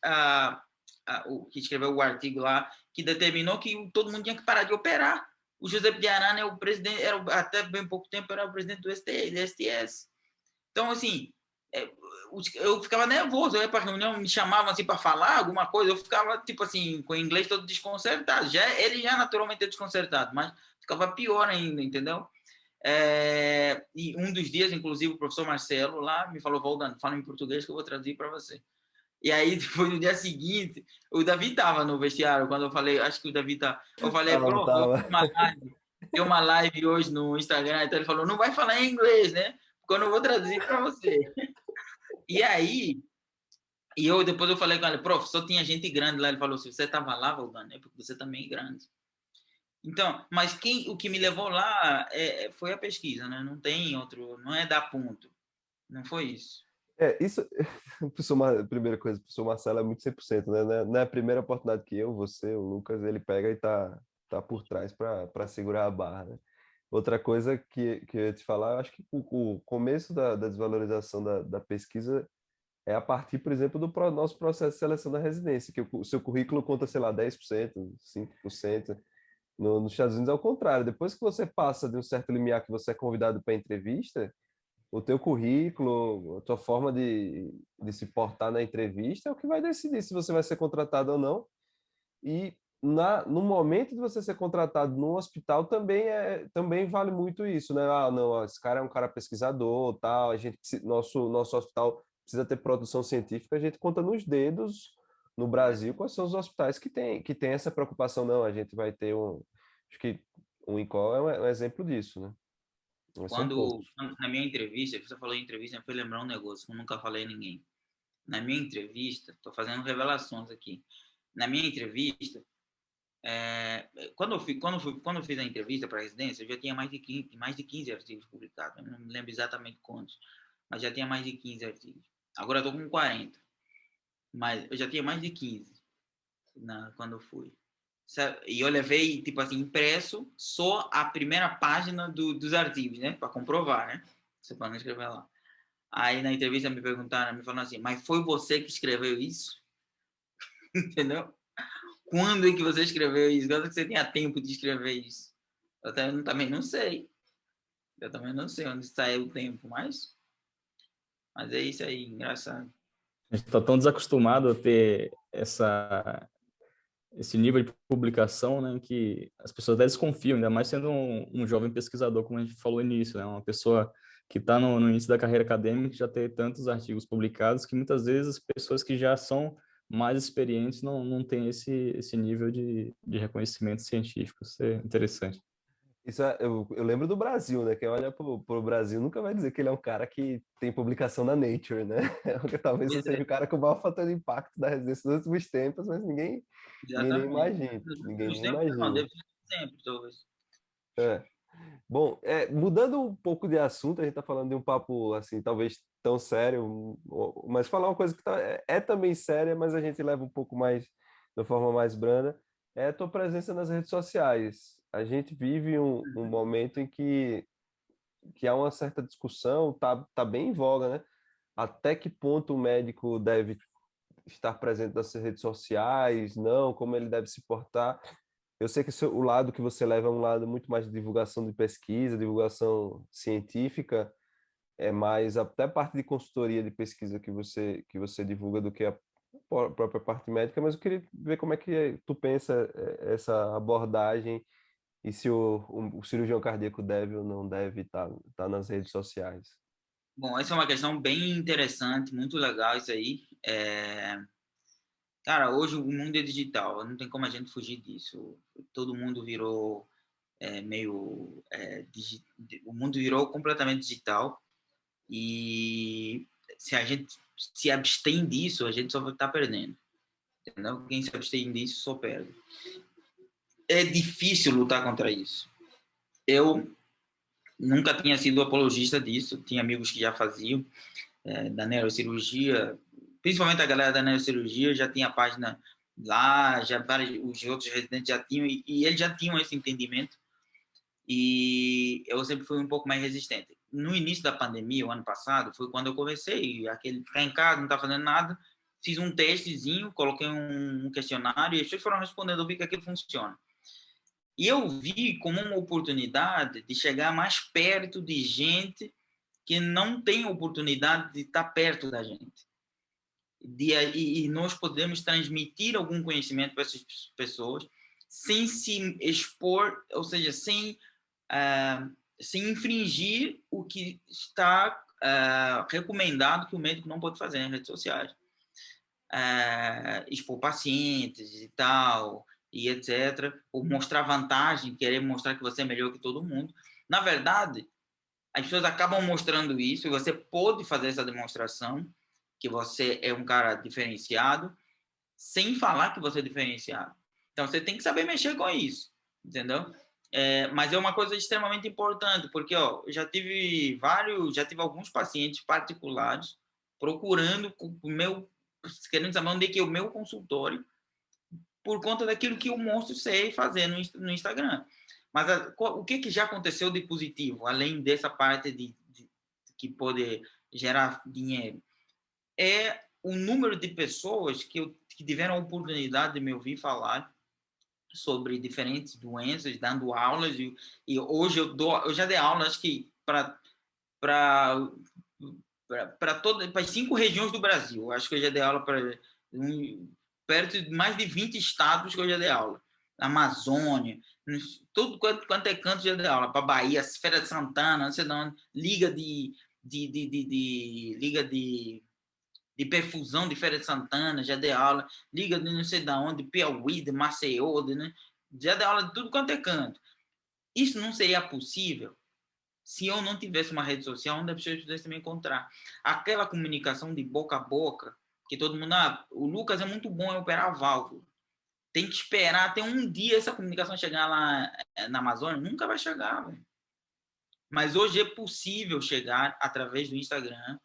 que escreveu o artigo lá, que determinou que todo mundo tinha que parar de operar. O José de Arana é o presidente, até bem pouco tempo era o presidente do STS. Então, assim, eu ficava nervoso, eu ia para a reunião, me chamavam assim para falar alguma coisa, eu ficava, tipo assim, com o inglês todo desconcertado. Ele já naturalmente é desconcertado, mas ficava pior ainda, entendeu? E um dos dias, inclusive, o professor Marcelo lá me falou, Valdano, fala em português que eu vou traduzir para você. E aí, depois, no dia seguinte, o Davi estava no vestiário, quando eu falei, acho que o Davi tá. Eu falei, prof, eu Tava. fiz uma live, tem uma live hoje no Instagram, então ele falou, não vai falar em inglês, né? Porque eu não vou traduzir para você. E aí, depois eu falei com ele, prof, só tinha gente grande lá. Ele falou, se você estava lá, Valdano, é porque você também é grande. Então, mas o que me levou lá foi a pesquisa, né? Não tem outro, não é dar ponto. Não foi isso. Isso, primeira coisa, o professor Marcelo é muito 100%, né? Não é a primeira oportunidade que você, o Lucas, ele pega e tá por trás para segurar a barra, né? Outra coisa que eu ia te falar, eu acho que o começo da desvalorização da pesquisa é a partir, por exemplo, nosso processo de seleção da residência, que o seu currículo conta, sei lá, 10%, 5%. Nos Estados Unidos é o contrário. Depois que você passa de um certo limiar que você é convidado para entrevista, o teu currículo, a tua forma de se portar na entrevista é o que vai decidir se você vai ser contratado ou não. E no momento de você ser contratado no hospital também vale muito isso, né? Ah, não, ó, esse cara é um cara pesquisador, tal, nosso hospital precisa ter produção científica, a gente conta nos dedos no Brasil quais são os hospitais que tem essa preocupação. Não, a gente vai ter acho que o INCOL é um exemplo disso, né? São poucos. Na minha entrevista, você falou em entrevista, me foi lembrar um negócio que eu nunca falei a ninguém. Na minha entrevista, estou fazendo revelações aqui. Na minha entrevista, quando eu fiz a entrevista para a residência, eu já tinha mais de 15 artigos publicados. Eu não me lembro exatamente quantos, mas já tinha mais de 15 artigos. Agora estou com 40, mas eu já tinha mais de 15 quando eu fui. E eu levei, tipo assim, impresso só a primeira página dos artigos, né? Para comprovar, né? Você pode escrever lá. Aí na entrevista me perguntaram, me falaram assim, mas foi você que escreveu isso? Entendeu? Quando é que você escreveu isso? Quando é que você tinha tempo de escrever isso? Eu também não sei. Eu também não sei onde saiu o tempo, mas é isso aí, engraçado. A gente está tão desacostumado a ter esse nível de publicação, né, que as pessoas até desconfiam, ainda mais sendo um jovem pesquisador, como a gente falou no início, né, uma pessoa que está no início da carreira acadêmica, já ter tantos artigos publicados, que muitas vezes pessoas que já são mais experientes não têm esse nível de reconhecimento científico. Isso é interessante. Eu lembro do Brasil, né? Quem olha pro Brasil nunca vai dizer que ele é um cara que tem publicação na Nature, né? Talvez você seja o cara com o maior fator de impacto da residência dos últimos tempos, mas ninguém nem Exatamente. imagina. Ninguém Nos nem tempos, não, imagina. deve ser sempre, talvez. É. Bom, mudando um pouco de assunto, a gente está falando de um papo, assim, talvez tão sério, mas falar uma coisa que é também séria, mas a gente leva um pouco mais, de uma forma mais branda, é a tua presença nas redes sociais. A gente vive um momento em que há uma certa discussão, tá bem em voga, né? Até que ponto o médico deve estar presente nas redes sociais, não, como ele deve se portar. Eu sei que o lado que você leva é um lado muito mais de divulgação de pesquisa, divulgação científica, é mais até parte de consultoria de pesquisa que você divulga do que a própria parte médica, mas eu queria ver como é que tu pensa essa abordagem e se o cirurgião cardíaco deve ou não deve estar nas redes sociais. Bom, essa é uma questão bem interessante, muito legal isso aí. Cara, hoje o mundo é digital, não tem como a gente fugir disso. Todo mundo virou o mundo virou completamente digital e se a gente se abstém disso, a gente só vai estar perdendo. Entendeu? Quem se abstém disso só perde. É difícil lutar contra isso. Eu nunca tinha sido apologista disso, tinha amigos que já faziam, da neurocirurgia, principalmente a galera da neurocirurgia já tinha página lá, os outros residentes já tinham, e eles já tinham esse entendimento, e eu sempre fui um pouco mais resistente. No início da pandemia, o ano passado, foi quando eu comecei, ficar em casa, não tá fazendo nada, fiz um testezinho, coloquei um questionário, e as pessoas foram respondendo, eu vi que aquilo funciona. E eu vi como uma oportunidade de chegar mais perto de gente que não tem oportunidade de estar perto da gente. E nós podemos transmitir algum conhecimento para essas pessoas sem se expor, ou seja, sem infringir o que está recomendado que o médico não pode fazer nas redes sociais. Expor pacientes e tal, e etc. Ou mostrar vantagem, querer mostrar que você é melhor que todo mundo. Na verdade, as pessoas acabam mostrando isso, e você pode fazer essa demonstração, que você é um cara diferenciado, sem falar que você é diferenciado. Então, você tem que saber mexer com isso, entendeu? Mas é uma coisa extremamente importante, porque eu já tive alguns pacientes particulares procurando querendo saber onde é que é o meu consultório, por conta daquilo que eu mostro ser fazer no Instagram. Mas o que já aconteceu de positivo, além dessa parte que pode gerar dinheiro? É o número de pessoas que tiveram a oportunidade de me ouvir falar sobre diferentes doenças, dando aulas, e hoje eu já dei aula, acho que para as 5 regiões do Brasil. Acho que eu já dei aula para perto de mais de 20 estados que eu já dei aula. Amazônia, tudo quanto é canto já dei aula. Para Bahia, Feira de Santana, não sei de onde, liga de perfusão de Feira de Santana, já dei aula, liga de não sei de onde, Piauí, de Maceió, né? Já dei aula de tudo quanto é canto. Isso não seria possível se eu não tivesse uma rede social onde as pessoas pudessem me encontrar. Aquela comunicação de boca a boca, que todo mundo... o Lucas é muito bom em operar válvula. Tem que esperar até um dia essa comunicação chegar lá na Amazônia. Nunca vai chegar, véio. Mas hoje é possível chegar através do Instagram,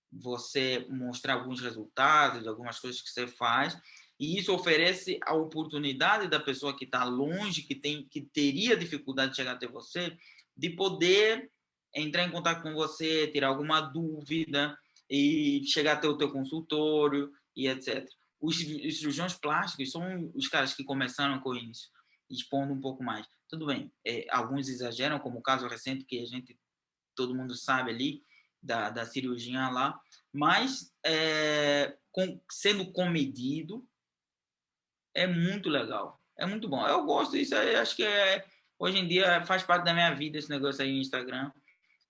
você mostrar alguns resultados, algumas coisas que você faz, e isso oferece a oportunidade da pessoa que está longe, que teria dificuldade de chegar até você, de poder entrar em contato com você, tirar alguma dúvida e chegar até o teu consultório e etc. Os cirurgiões plásticos são os caras que começaram com isso, expondo um pouco mais. Tudo bem, alguns exageram, como o caso recente que todo mundo sabe ali, da cirurgia lá, mas sendo comedido, é muito legal, é muito bom. Eu gosto disso, acho que hoje em dia faz parte da minha vida esse negócio aí no Instagram.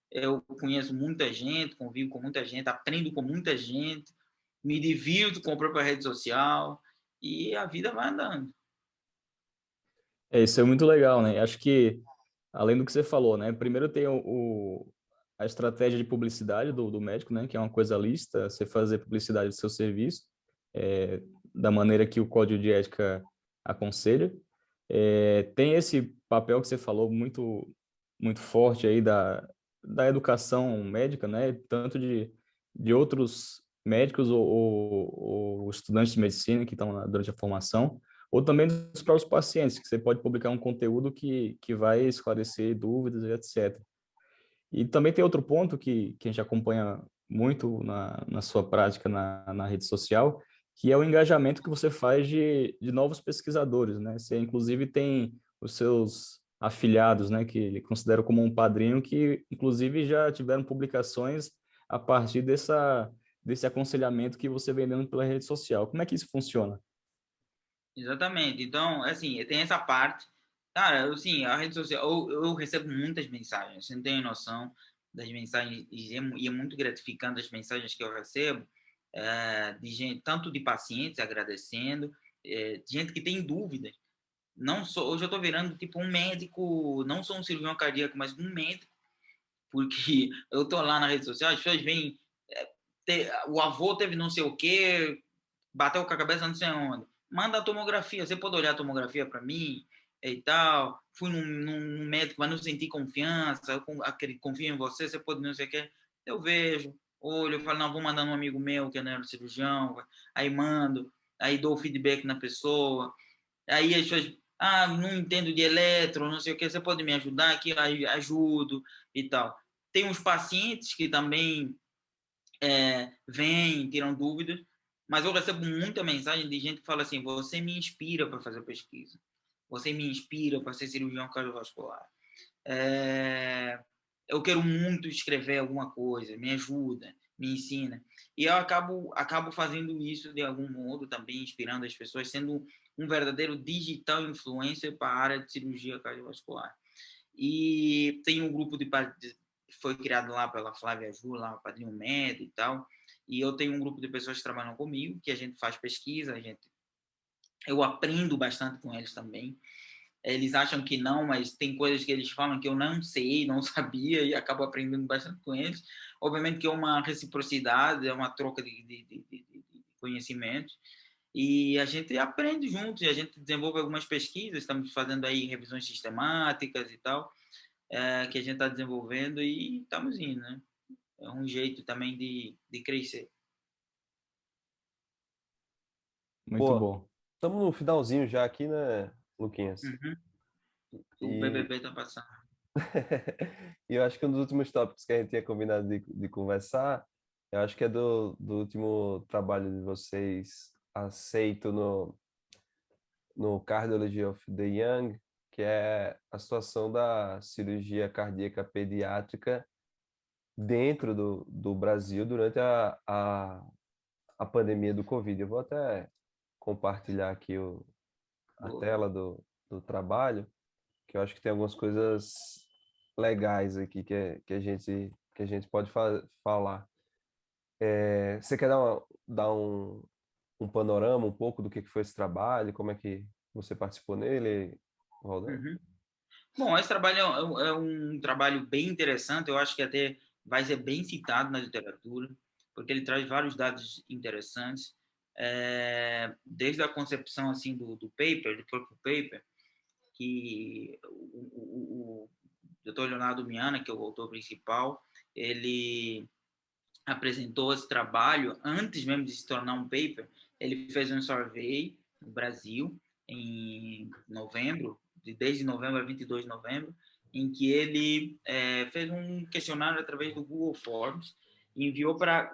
Eu conheço muita gente, convivo com muita gente, aprendo com muita gente, me divirto com a própria rede social e a vida vai andando. Isso é muito legal, né? Acho que, além do que você falou, né? Primeiro tem a estratégia de publicidade do médico, né? Que é uma coisa lícita, você fazer publicidade do seu serviço, da maneira que o Código de Ética aconselha. Tem esse papel que você falou muito, muito forte aí da educação médica, né? Tanto de outros médicos ou estudantes de medicina que estão durante a formação, ou também dos próprios pacientes, que você pode publicar um conteúdo que vai esclarecer dúvidas e etc. E também tem outro ponto que a gente acompanha muito na sua prática na rede social, que é o engajamento que você faz de novos pesquisadores, né? Você, inclusive, tem os seus afiliados, né, que ele considera como um padrinho, que, inclusive, já tiveram publicações a partir desse aconselhamento que você vem dando pela rede social. Como é que isso funciona? Exatamente. Então, assim, tem essa parte. Cara, assim, a rede social, eu recebo muitas mensagens, você não tem noção das mensagens, e é muito gratificante as mensagens que eu recebo, de gente, tanto de pacientes agradecendo, de gente que tem dúvidas. Não sou, hoje eu estou virando tipo um médico, não sou um cirurgião cardíaco, mas um médico, porque eu estou lá na rede social, as pessoas veem, o avô teve não sei o quê, bateu com a cabeça não sei onde. Manda a tomografia, você pode olhar a tomografia para mim e tal. Fui num médico, mas não senti confiança, eu confio em você, você pode não sei o quê. Eu vejo, olho, eu falo, não, vou mandar um amigo meu que é neurocirurgião, aí mando, aí dou o feedback na pessoa. Aí as pessoas, não entendo de eletro, não sei o que, você pode me ajudar aqui, aí ajudo e tal. Tem uns pacientes que também vêm, tiram dúvidas, mas eu recebo muita mensagem de gente que fala assim: você me inspira para fazer pesquisa, você me inspira para ser cirurgião cardiovascular. Eu quero muito escrever alguma coisa, me ajuda, me ensina. E eu acabo fazendo isso de algum modo também, inspirando as pessoas, sendo um verdadeiro digital influencer para a área de cirurgia cardiovascular. E tem um grupo que foi criado lá pela Flávia Ju, lá o Padrinho Med e tal, e eu tenho um grupo de pessoas que trabalham comigo, que a gente faz pesquisa, eu aprendo bastante com eles também. Eles acham que não, mas tem coisas que eles falam que eu não sei, não sabia, e acabo aprendendo bastante com eles. Obviamente que é uma reciprocidade, é uma troca de conhecimentos, e a gente aprende juntos, e a gente desenvolve algumas pesquisas, estamos fazendo aí revisões sistemáticas e tal, que a gente está desenvolvendo e estamos indo, né? É um jeito também de crescer. Muito Boa. bom. Estamos no finalzinho já aqui, né, Luquinhas? Uhum. O E, BBB está passando. e eu acho que um dos últimos tópicos que a gente tinha combinado de conversar, eu acho que é do último trabalho de vocês aceito no Cardiology of the Young, que é a situação da cirurgia cardíaca pediátrica dentro do Brasil durante a pandemia do Covid. Eu vou até compartilhar aqui a Boa. tela do trabalho, que eu acho que tem algumas coisas legais aqui que a gente pode falar. Você quer dar um panorama um pouco do que foi esse trabalho, como é que você participou nele, Valdano? Uhum. Bom, esse trabalho é um trabalho bem interessante, eu acho que até vai ser bem citado na literatura, porque ele traz vários dados interessantes, desde a concepção assim do paper, do próprio paper, que o Dr. Leonardo Miana, que é o autor principal, ele apresentou esse trabalho antes mesmo de se tornar um paper. Ele fez um survey no Brasil em novembro, desde novembro a 22 de novembro, em que ele fez um questionário através do Google Forms e enviou para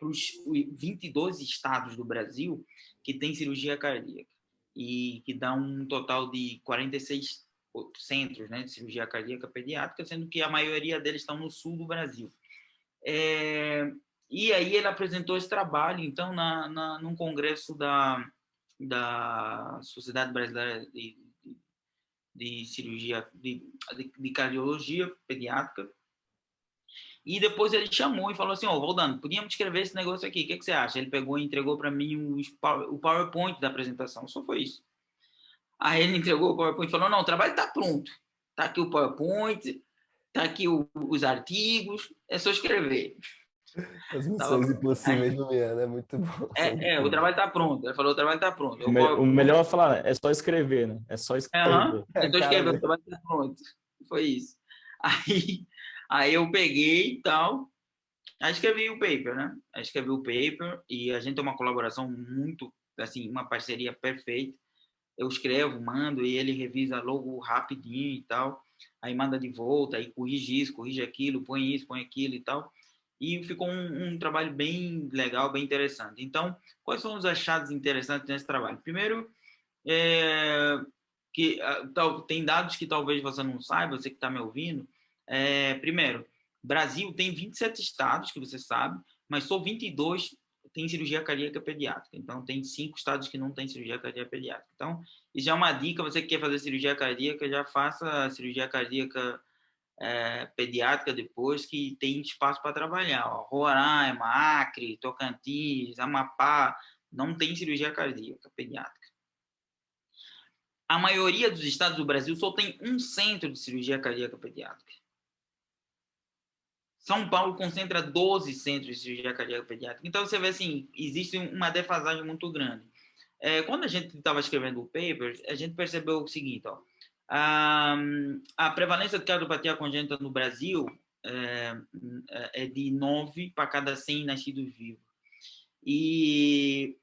os 22 estados do Brasil que tem cirurgia cardíaca e que dá um total de 46 centros, né, de cirurgia cardíaca pediátrica, sendo que a maioria deles estão no sul do Brasil. E aí ele apresentou esse trabalho, então, num congresso da Sociedade Brasileira de Cirurgia, de Cardiologia Pediátrica, e depois ele chamou e falou assim, Valdano, podíamos escrever esse negócio aqui, o que você acha? Ele pegou e entregou para mim o PowerPoint da apresentação, só foi isso. Aí ele entregou o PowerPoint e falou, não, o trabalho está pronto, está aqui o PowerPoint, está aqui os artigos, é só escrever. As Tava missões pronto. impossíveis do Miana, é muito bom. O trabalho está pronto. Ele falou, o trabalho está pronto. O melhor é falar, é só escrever, né? É só escrever. Eu estou escrevendo, o trabalho está pronto. Foi isso. Aí eu peguei e tal, aí escrevi o paper, né? Aí escrevi o paper e a gente tem uma colaboração muito, assim, uma parceria perfeita. Eu escrevo, mando e ele revisa logo rapidinho e tal. Aí manda de volta, aí corrige isso, corrige aquilo, põe isso, põe aquilo e tal. E ficou um trabalho bem legal, bem interessante. Então, quais são os achados interessantes nesse trabalho? Primeiro, que tem dados que talvez você não saiba, você que está me ouvindo. Primeiro, Brasil tem 27 estados, que você sabe, mas só 22 tem cirurgia cardíaca pediátrica. Então, tem 5 estados que não tem cirurgia cardíaca pediátrica. Então, isso já é uma dica, você que quer fazer cirurgia cardíaca, já faça a cirurgia cardíaca pediátrica depois, que tem espaço para trabalhar. Roraima, Acre, Tocantins, Amapá, não tem cirurgia cardíaca pediátrica. A maioria dos estados do Brasil só tem um centro de cirurgia cardíaca pediátrica. São Paulo concentra 12 centros de cirurgia cardíaca pediátrica. Então, você vê assim, existe uma defasagem muito grande. Quando a gente estava escrevendo o paper, a gente percebeu o seguinte, a prevalência de cardiopatia congênita no Brasil é de 9 para cada 100 nascidos vivos. E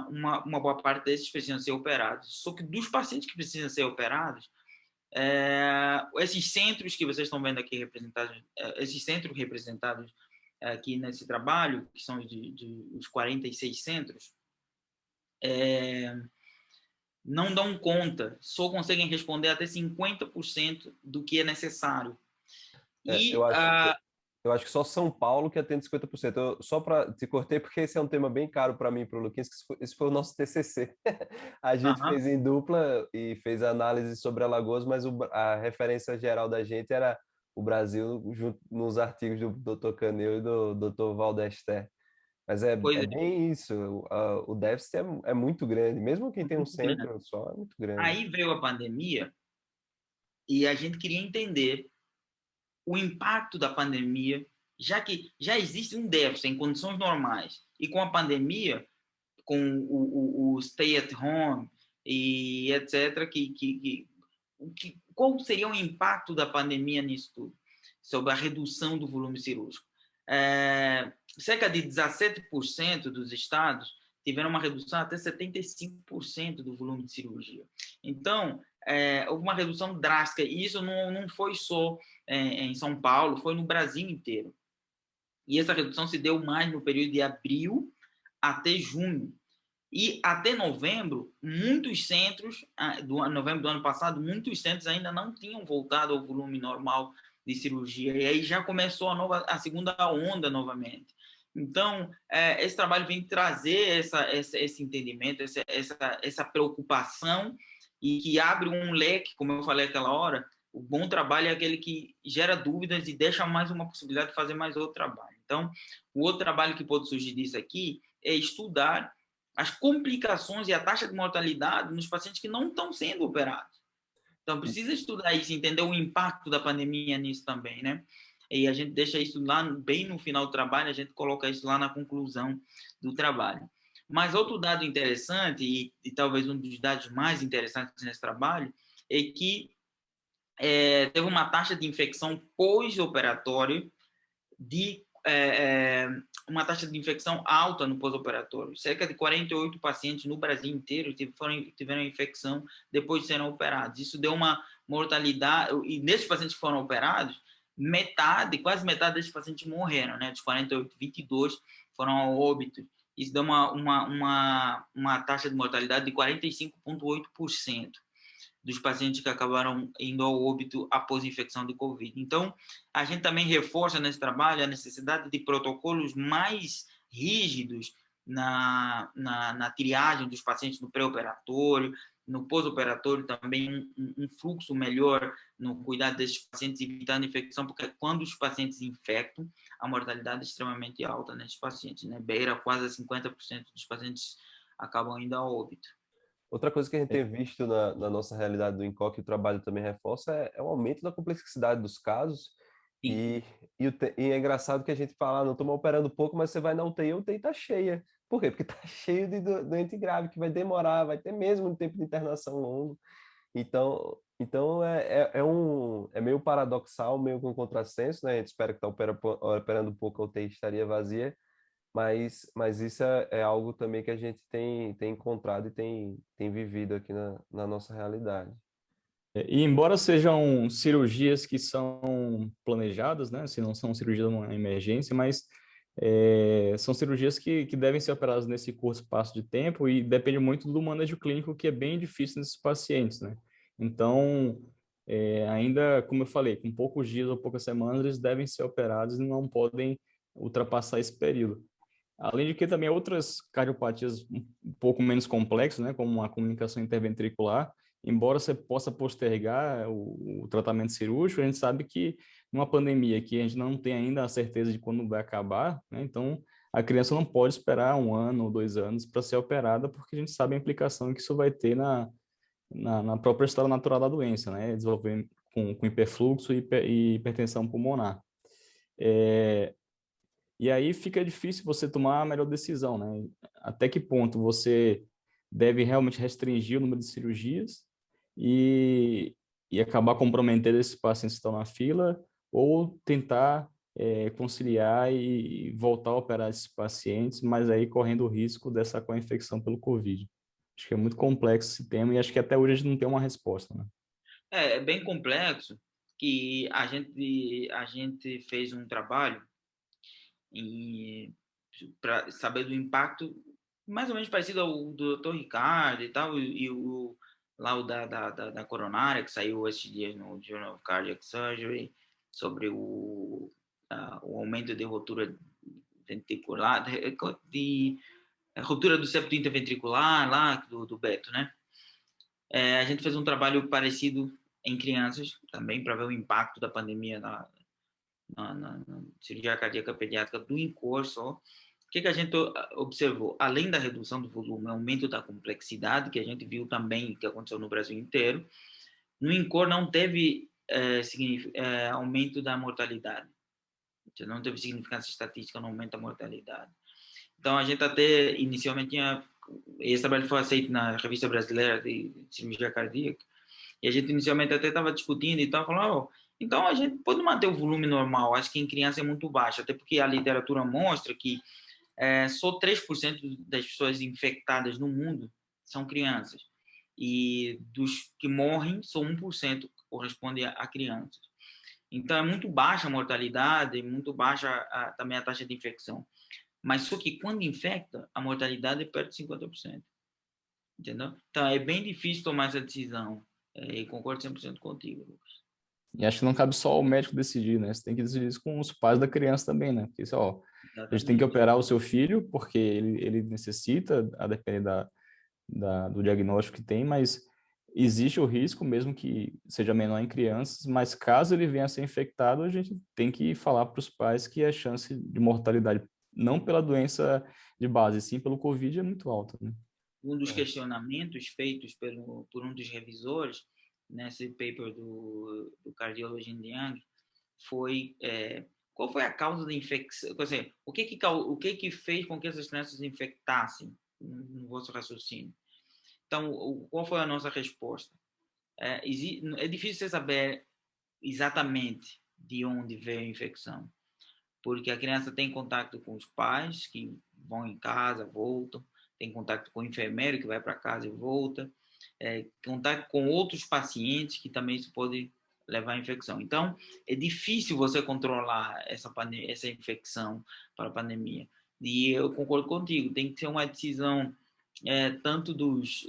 uma boa parte desses precisam ser operados. Só que dos pacientes que precisam ser operados, esses centros que vocês estão vendo aqui representados, esses centros representados aqui nesse trabalho, que são os 46 centros, não dão conta, só conseguem responder até 50% do que é necessário. Eu acho que só São Paulo que atende 50%. Só para te cortei, porque esse é um tema bem caro para mim e para o Luquinhas, que esse foi o nosso TCC. A gente fez em dupla e fez análise sobre Alagoas, mas a referência geral da gente era o Brasil, junto nos artigos do Dr. Canil e do Dr. Valdester. Mas é bem isso, o déficit é muito grande, mesmo quem tem um centro só é muito grande. Aí veio a pandemia e a gente queria entender o impacto da pandemia, já que já existe um déficit em condições normais, e com a pandemia, com o stay at home e etc., qual seria o impacto da pandemia nisso tudo? Sobre a redução do volume cirúrgico. Cerca de 17% dos estados tiveram uma redução até 75% do volume de cirurgia. Então, houve uma redução drástica, e isso não foi só em São Paulo, foi no Brasil inteiro. E essa redução se deu mais no período de abril até junho. E até novembro, muitos centros, novembro do ano passado, muitos centros ainda não tinham voltado ao volume normal de cirurgia. E aí já começou a segunda onda novamente. Então, esse trabalho vem trazer esse entendimento, essa preocupação, e que abre um leque, como eu falei aquela hora. O bom trabalho é aquele que gera dúvidas e deixa mais uma possibilidade de fazer mais outro trabalho. Então, o outro trabalho que pode surgir disso aqui é estudar as complicações e a taxa de mortalidade nos pacientes que não estão sendo operados. Então, precisa estudar isso, entender o impacto da pandemia nisso também, né? E a gente deixa isso lá bem no final do trabalho, a gente coloca isso lá na conclusão do trabalho. Mas outro dado interessante, e talvez um dos dados mais interessantes nesse trabalho, é que teve uma taxa de infecção pós-operatório de uma taxa de infecção alta no pós-operatório. Cerca de 48 pacientes no Brasil inteiro tiveram infecção depois de serem operados. Isso deu uma mortalidade, e desses pacientes que foram operados, quase metade desses pacientes morreram, né? Dos 48, 22 foram ao óbito. Isso deu uma taxa de mortalidade de 45,8% dos pacientes que acabaram indo ao óbito após a infecção de Covid. Então, a gente também reforça nesse trabalho a necessidade de protocolos mais rígidos na triagem dos pacientes no pré-operatório, no pós-operatório também um fluxo melhor no cuidado desses pacientes, evitando infecção, porque quando os pacientes infectam, a mortalidade é extremamente alta nesses pacientes, né? Beira quase 50% dos pacientes acabam indo ao óbito. Outra coisa que a gente tem visto na nossa realidade do INCOC, que o trabalho também reforça, é o aumento da complexidade dos casos. E é engraçado que a gente fala, não estamos operando pouco, mas você vai na UTI, a UTI está cheia. Por quê? Porque está cheio de doente grave, que vai demorar, vai ter mesmo um tempo de internação longo. Então é meio paradoxal, meio com contrassenso, né? A gente espera que está operando pouco, a UTI estaria vazia, mas isso é algo também que a gente tem encontrado e tem vivido aqui na nossa realidade. E embora sejam cirurgias que são planejadas, né, se não são cirurgias de uma emergência, mas são cirurgias que devem ser operadas nesse curto espaço de tempo e depende muito do manejo clínico, que é bem difícil nesses pacientes, né? Então, ainda, como eu falei, com poucos dias ou poucas semanas, eles devem ser operados e não podem ultrapassar esse período. Além de que também outras cardiopatias um pouco menos complexas, né, como a comunicação interventricular, embora você possa postergar o tratamento cirúrgico, a gente sabe que numa pandemia que a gente não tem ainda a certeza de quando vai acabar, né, então a criança não pode esperar 1 ano ou 2 anos para ser operada, porque a gente sabe a implicação que isso vai ter na própria história natural da doença, né, desenvolvendo com hiperfluxo e hipertensão pulmonar. E aí fica difícil você tomar a melhor decisão, né? Até que ponto você deve realmente restringir o número de cirurgias e acabar comprometendo esses pacientes que estão na fila, ou tentar conciliar e voltar a operar esses pacientes, mas aí correndo o risco dessa co-infecção pelo Covid. Acho que é muito complexo esse tema e acho que até hoje a gente não tem uma resposta, né? É bem complexo, que a gente fez um trabalho para saber do impacto mais ou menos parecido ao do Dr. Ricardo e tal, e lá o da coronária, que saiu esses dias no Journal of Cardiac Surgery, sobre o aumento de ruptura ventricular, de ruptura do septo interventricular lá do Beto, né? A gente fez um trabalho parecido em crianças também, para ver o impacto da pandemia na cirurgia cardíaca pediátrica do INCOR só. O que a gente observou? Além da redução do volume, aumento da complexidade, que a gente viu também que aconteceu no Brasil inteiro, no INCOR não teve aumento da mortalidade. Não teve significância estatística no aumento da mortalidade. Então, a gente até inicialmente esse trabalho foi aceito na Revista Brasileira de Cirurgia Cardíaca, e a gente inicialmente até estava discutindo e tal, falando, então a gente pode manter o volume normal, acho que em criança é muito baixo, até porque a literatura mostra que só 3% das pessoas infectadas no mundo são crianças, e dos que morrem, só 1% corresponde a crianças. Então é muito baixa a mortalidade, muito baixa também a taxa de infecção. Mas só que quando infecta, a mortalidade é perto de 50%. Entendeu? Então, é bem difícil tomar essa decisão. E concordo 100% contigo, Lucas. E acho que não cabe só ao médico decidir, né? Você tem que decidir isso com os pais da criança também, né? Porque, ó, a gente tem que Exatamente. operar o seu filho, porque ele necessita, a depender do diagnóstico que tem, mas existe o risco, mesmo que seja menor em crianças, mas caso ele venha a ser infectado, a gente tem que falar para os pais que a chance de mortalidade, não pela doença de base, sim pelo Covid, é muito alta, né? Um dos questionamentos feitos por um dos revisores nesse paper do Cardiology in the Young foi qual foi a causa da infecção, quer dizer, o que fez com que essas crianças infectassem no vosso raciocínio. Então, qual foi a nossa resposta? É difícil saber exatamente de onde veio a infecção, porque a criança tem contato com os pais que vão em casa, voltam, tem contato com o enfermeiro que vai para casa e volta, contato com outros pacientes que também isso pode levar à infecção. Então, é difícil você controlar essa infecção para a pandemia. E eu concordo contigo, tem que ser uma decisão tanto dos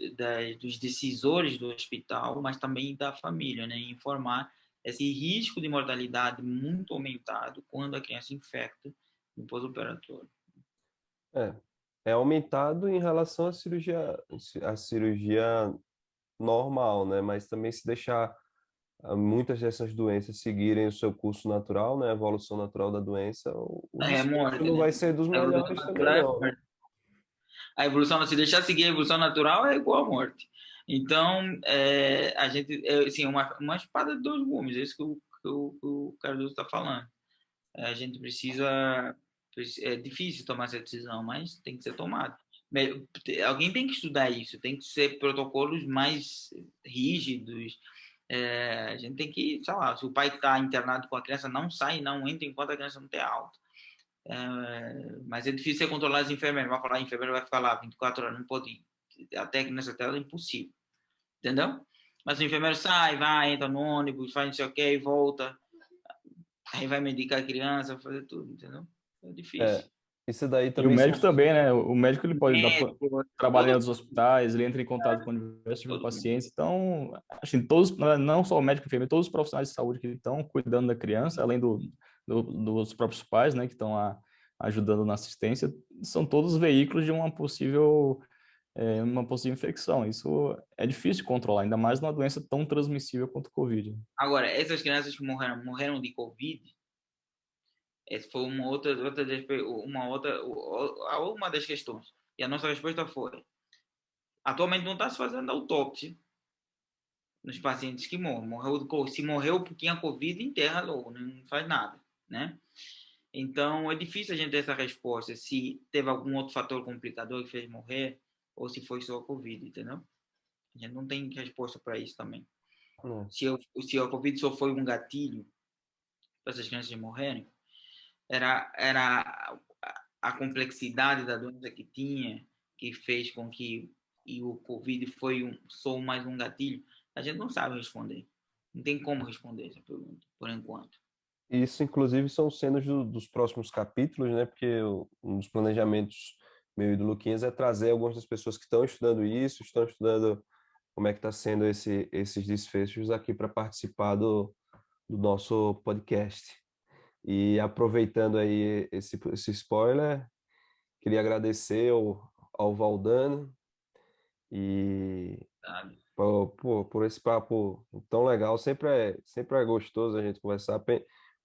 decisores do hospital, mas também da família, né? Informar esse risco de mortalidade muito aumentado quando a criança infecta no pós-operatório. É aumentado em relação à cirurgia normal, né? Mas também se deixar muitas dessas doenças seguirem o seu curso natural, né? A evolução natural da doença, o É desfecho morte, não né? vai ser dos A evolução melhores também, natural é não, né? morte. A evolução, se deixar seguir a evolução natural, é igual à morte. Então, a gente, assim, uma espada de dois gumes, é isso que o Cardoso está falando. A gente precisa. É difícil tomar essa decisão, mas tem que ser tomado. Alguém tem que estudar isso, tem que ser protocolos mais rígidos. A gente tem que, sei lá, se o pai que está internado com a criança não sai, não entra enquanto a criança não tem alta. Mas é difícil você controlar as enfermeiras. Vai falar, a enfermeira vai ficar lá 24 horas, não pode ir. Até que nessa tela é impossível. Entendeu? Mas o enfermeiro sai, vai, entra no ônibus, faz não sei o que, volta. Aí vai medicar a criança, vai fazer tudo, entendeu? É difícil. Isso daí E o também médico são... também, né? O médico ele pode Médico, trabalhar nos hospitais, ele entra em contato com diversos tipos de todo mundo. pacientes. Então, assim, todos, não só o médico, enfermeiro, todos os profissionais de saúde que estão cuidando da criança, além dos próprios pais, né, que estão ajudando na assistência, são todos veículos de uma possível infecção. Isso é difícil de controlar, ainda mais numa doença tão transmissível quanto o Covid. Agora, essas crianças que morreram de Covid, essa foi uma das questões. E a nossa resposta foi: atualmente não está se fazendo autópsia nos pacientes que morrem. Se morreu porque tinha Covid, enterra logo, não faz nada, né? Então, é difícil a gente ter essa resposta, se teve algum outro fator complicador que fez morrer, ou se foi só a Covid, entendeu? A gente não tem resposta para isso também. Se a Covid só foi um gatilho para essas crianças morrerem, era a complexidade da doença que tinha, que fez com que o Covid foi só mais um gatilho, a gente não sabe responder. Não tem como responder essa pergunta, por enquanto. Isso, inclusive, são cenas dos próximos capítulos, né? Porque um dos planejamentos meu e do Luquinhas é trazer algumas das pessoas que estão estudando isso, estão estudando como é que está sendo esses desfechos aqui para participar do nosso podcast. E aproveitando aí esse spoiler, queria agradecer ao Valdano e Sabe? por esse papo tão legal. Sempre é gostoso a gente conversar.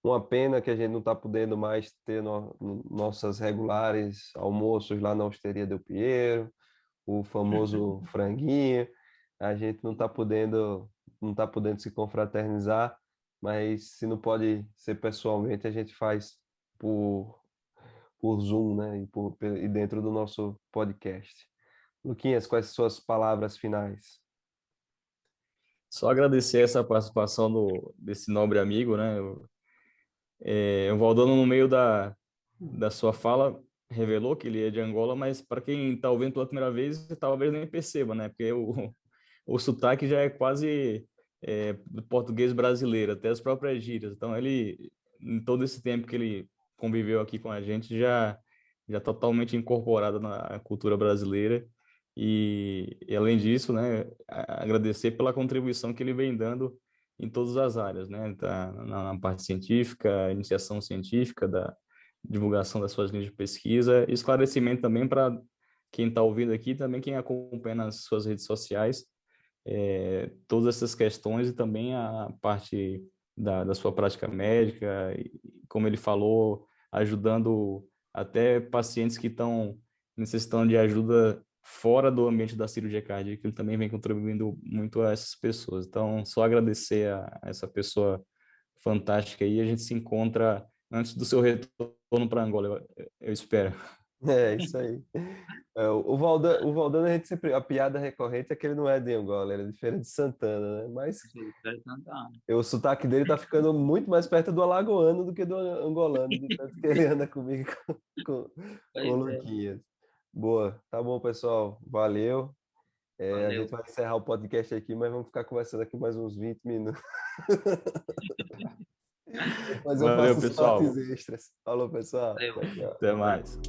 Uma pena que a gente não está podendo mais ter nossas regulares almoços lá na Osteria Del Piero, o famoso franguinho. A gente não tá podendo se confraternizar, mas se não pode ser pessoalmente, a gente faz por, por Zoom, né? E dentro do nosso podcast. Luquinhas, quais são suas palavras finais? Só agradecer essa participação desse nobre amigo, né? O Valdano, no meio da sua fala, revelou que ele é de Angola, mas para quem está ouvindo pela primeira vez, talvez nem perceba, né? Porque o sotaque já é quase do português brasileiro, até as próprias gírias. Então, ele, em todo esse tempo que ele conviveu aqui com a gente, já totalmente incorporada na cultura brasileira. E além disso, né, agradecer pela contribuição que ele vem dando em todas as áreas, né, na parte científica, iniciação científica, da divulgação das suas linhas de pesquisa, e esclarecimento também para quem está ouvindo aqui, também quem acompanha nas suas redes sociais, todas essas questões e também a parte da sua prática médica, e, como ele falou, ajudando até pacientes que estão necessitando de ajuda fora do ambiente da cirurgia cardíaca, ele também vem contribuindo muito a essas pessoas. Então, só agradecer a essa pessoa fantástica aí. A gente se encontra antes do seu retorno para Angola, eu espero. É, isso aí. O Valdano, a gente sempre, a piada recorrente é que ele não é de Angola, ele é de Feira de Santana, né? Mas o sotaque dele tá ficando muito mais perto do alagoano do que do angolano, de tanto que ele anda comigo com o Luquinhas. Boa, tá bom, pessoal. Valeu. A gente vai encerrar o podcast aqui, mas vamos ficar conversando aqui mais uns 20 minutos. Depois eu Valeu, faço os pessoal. cortes extras. Falou, pessoal. Valeu. Tchau, tchau. Até mais.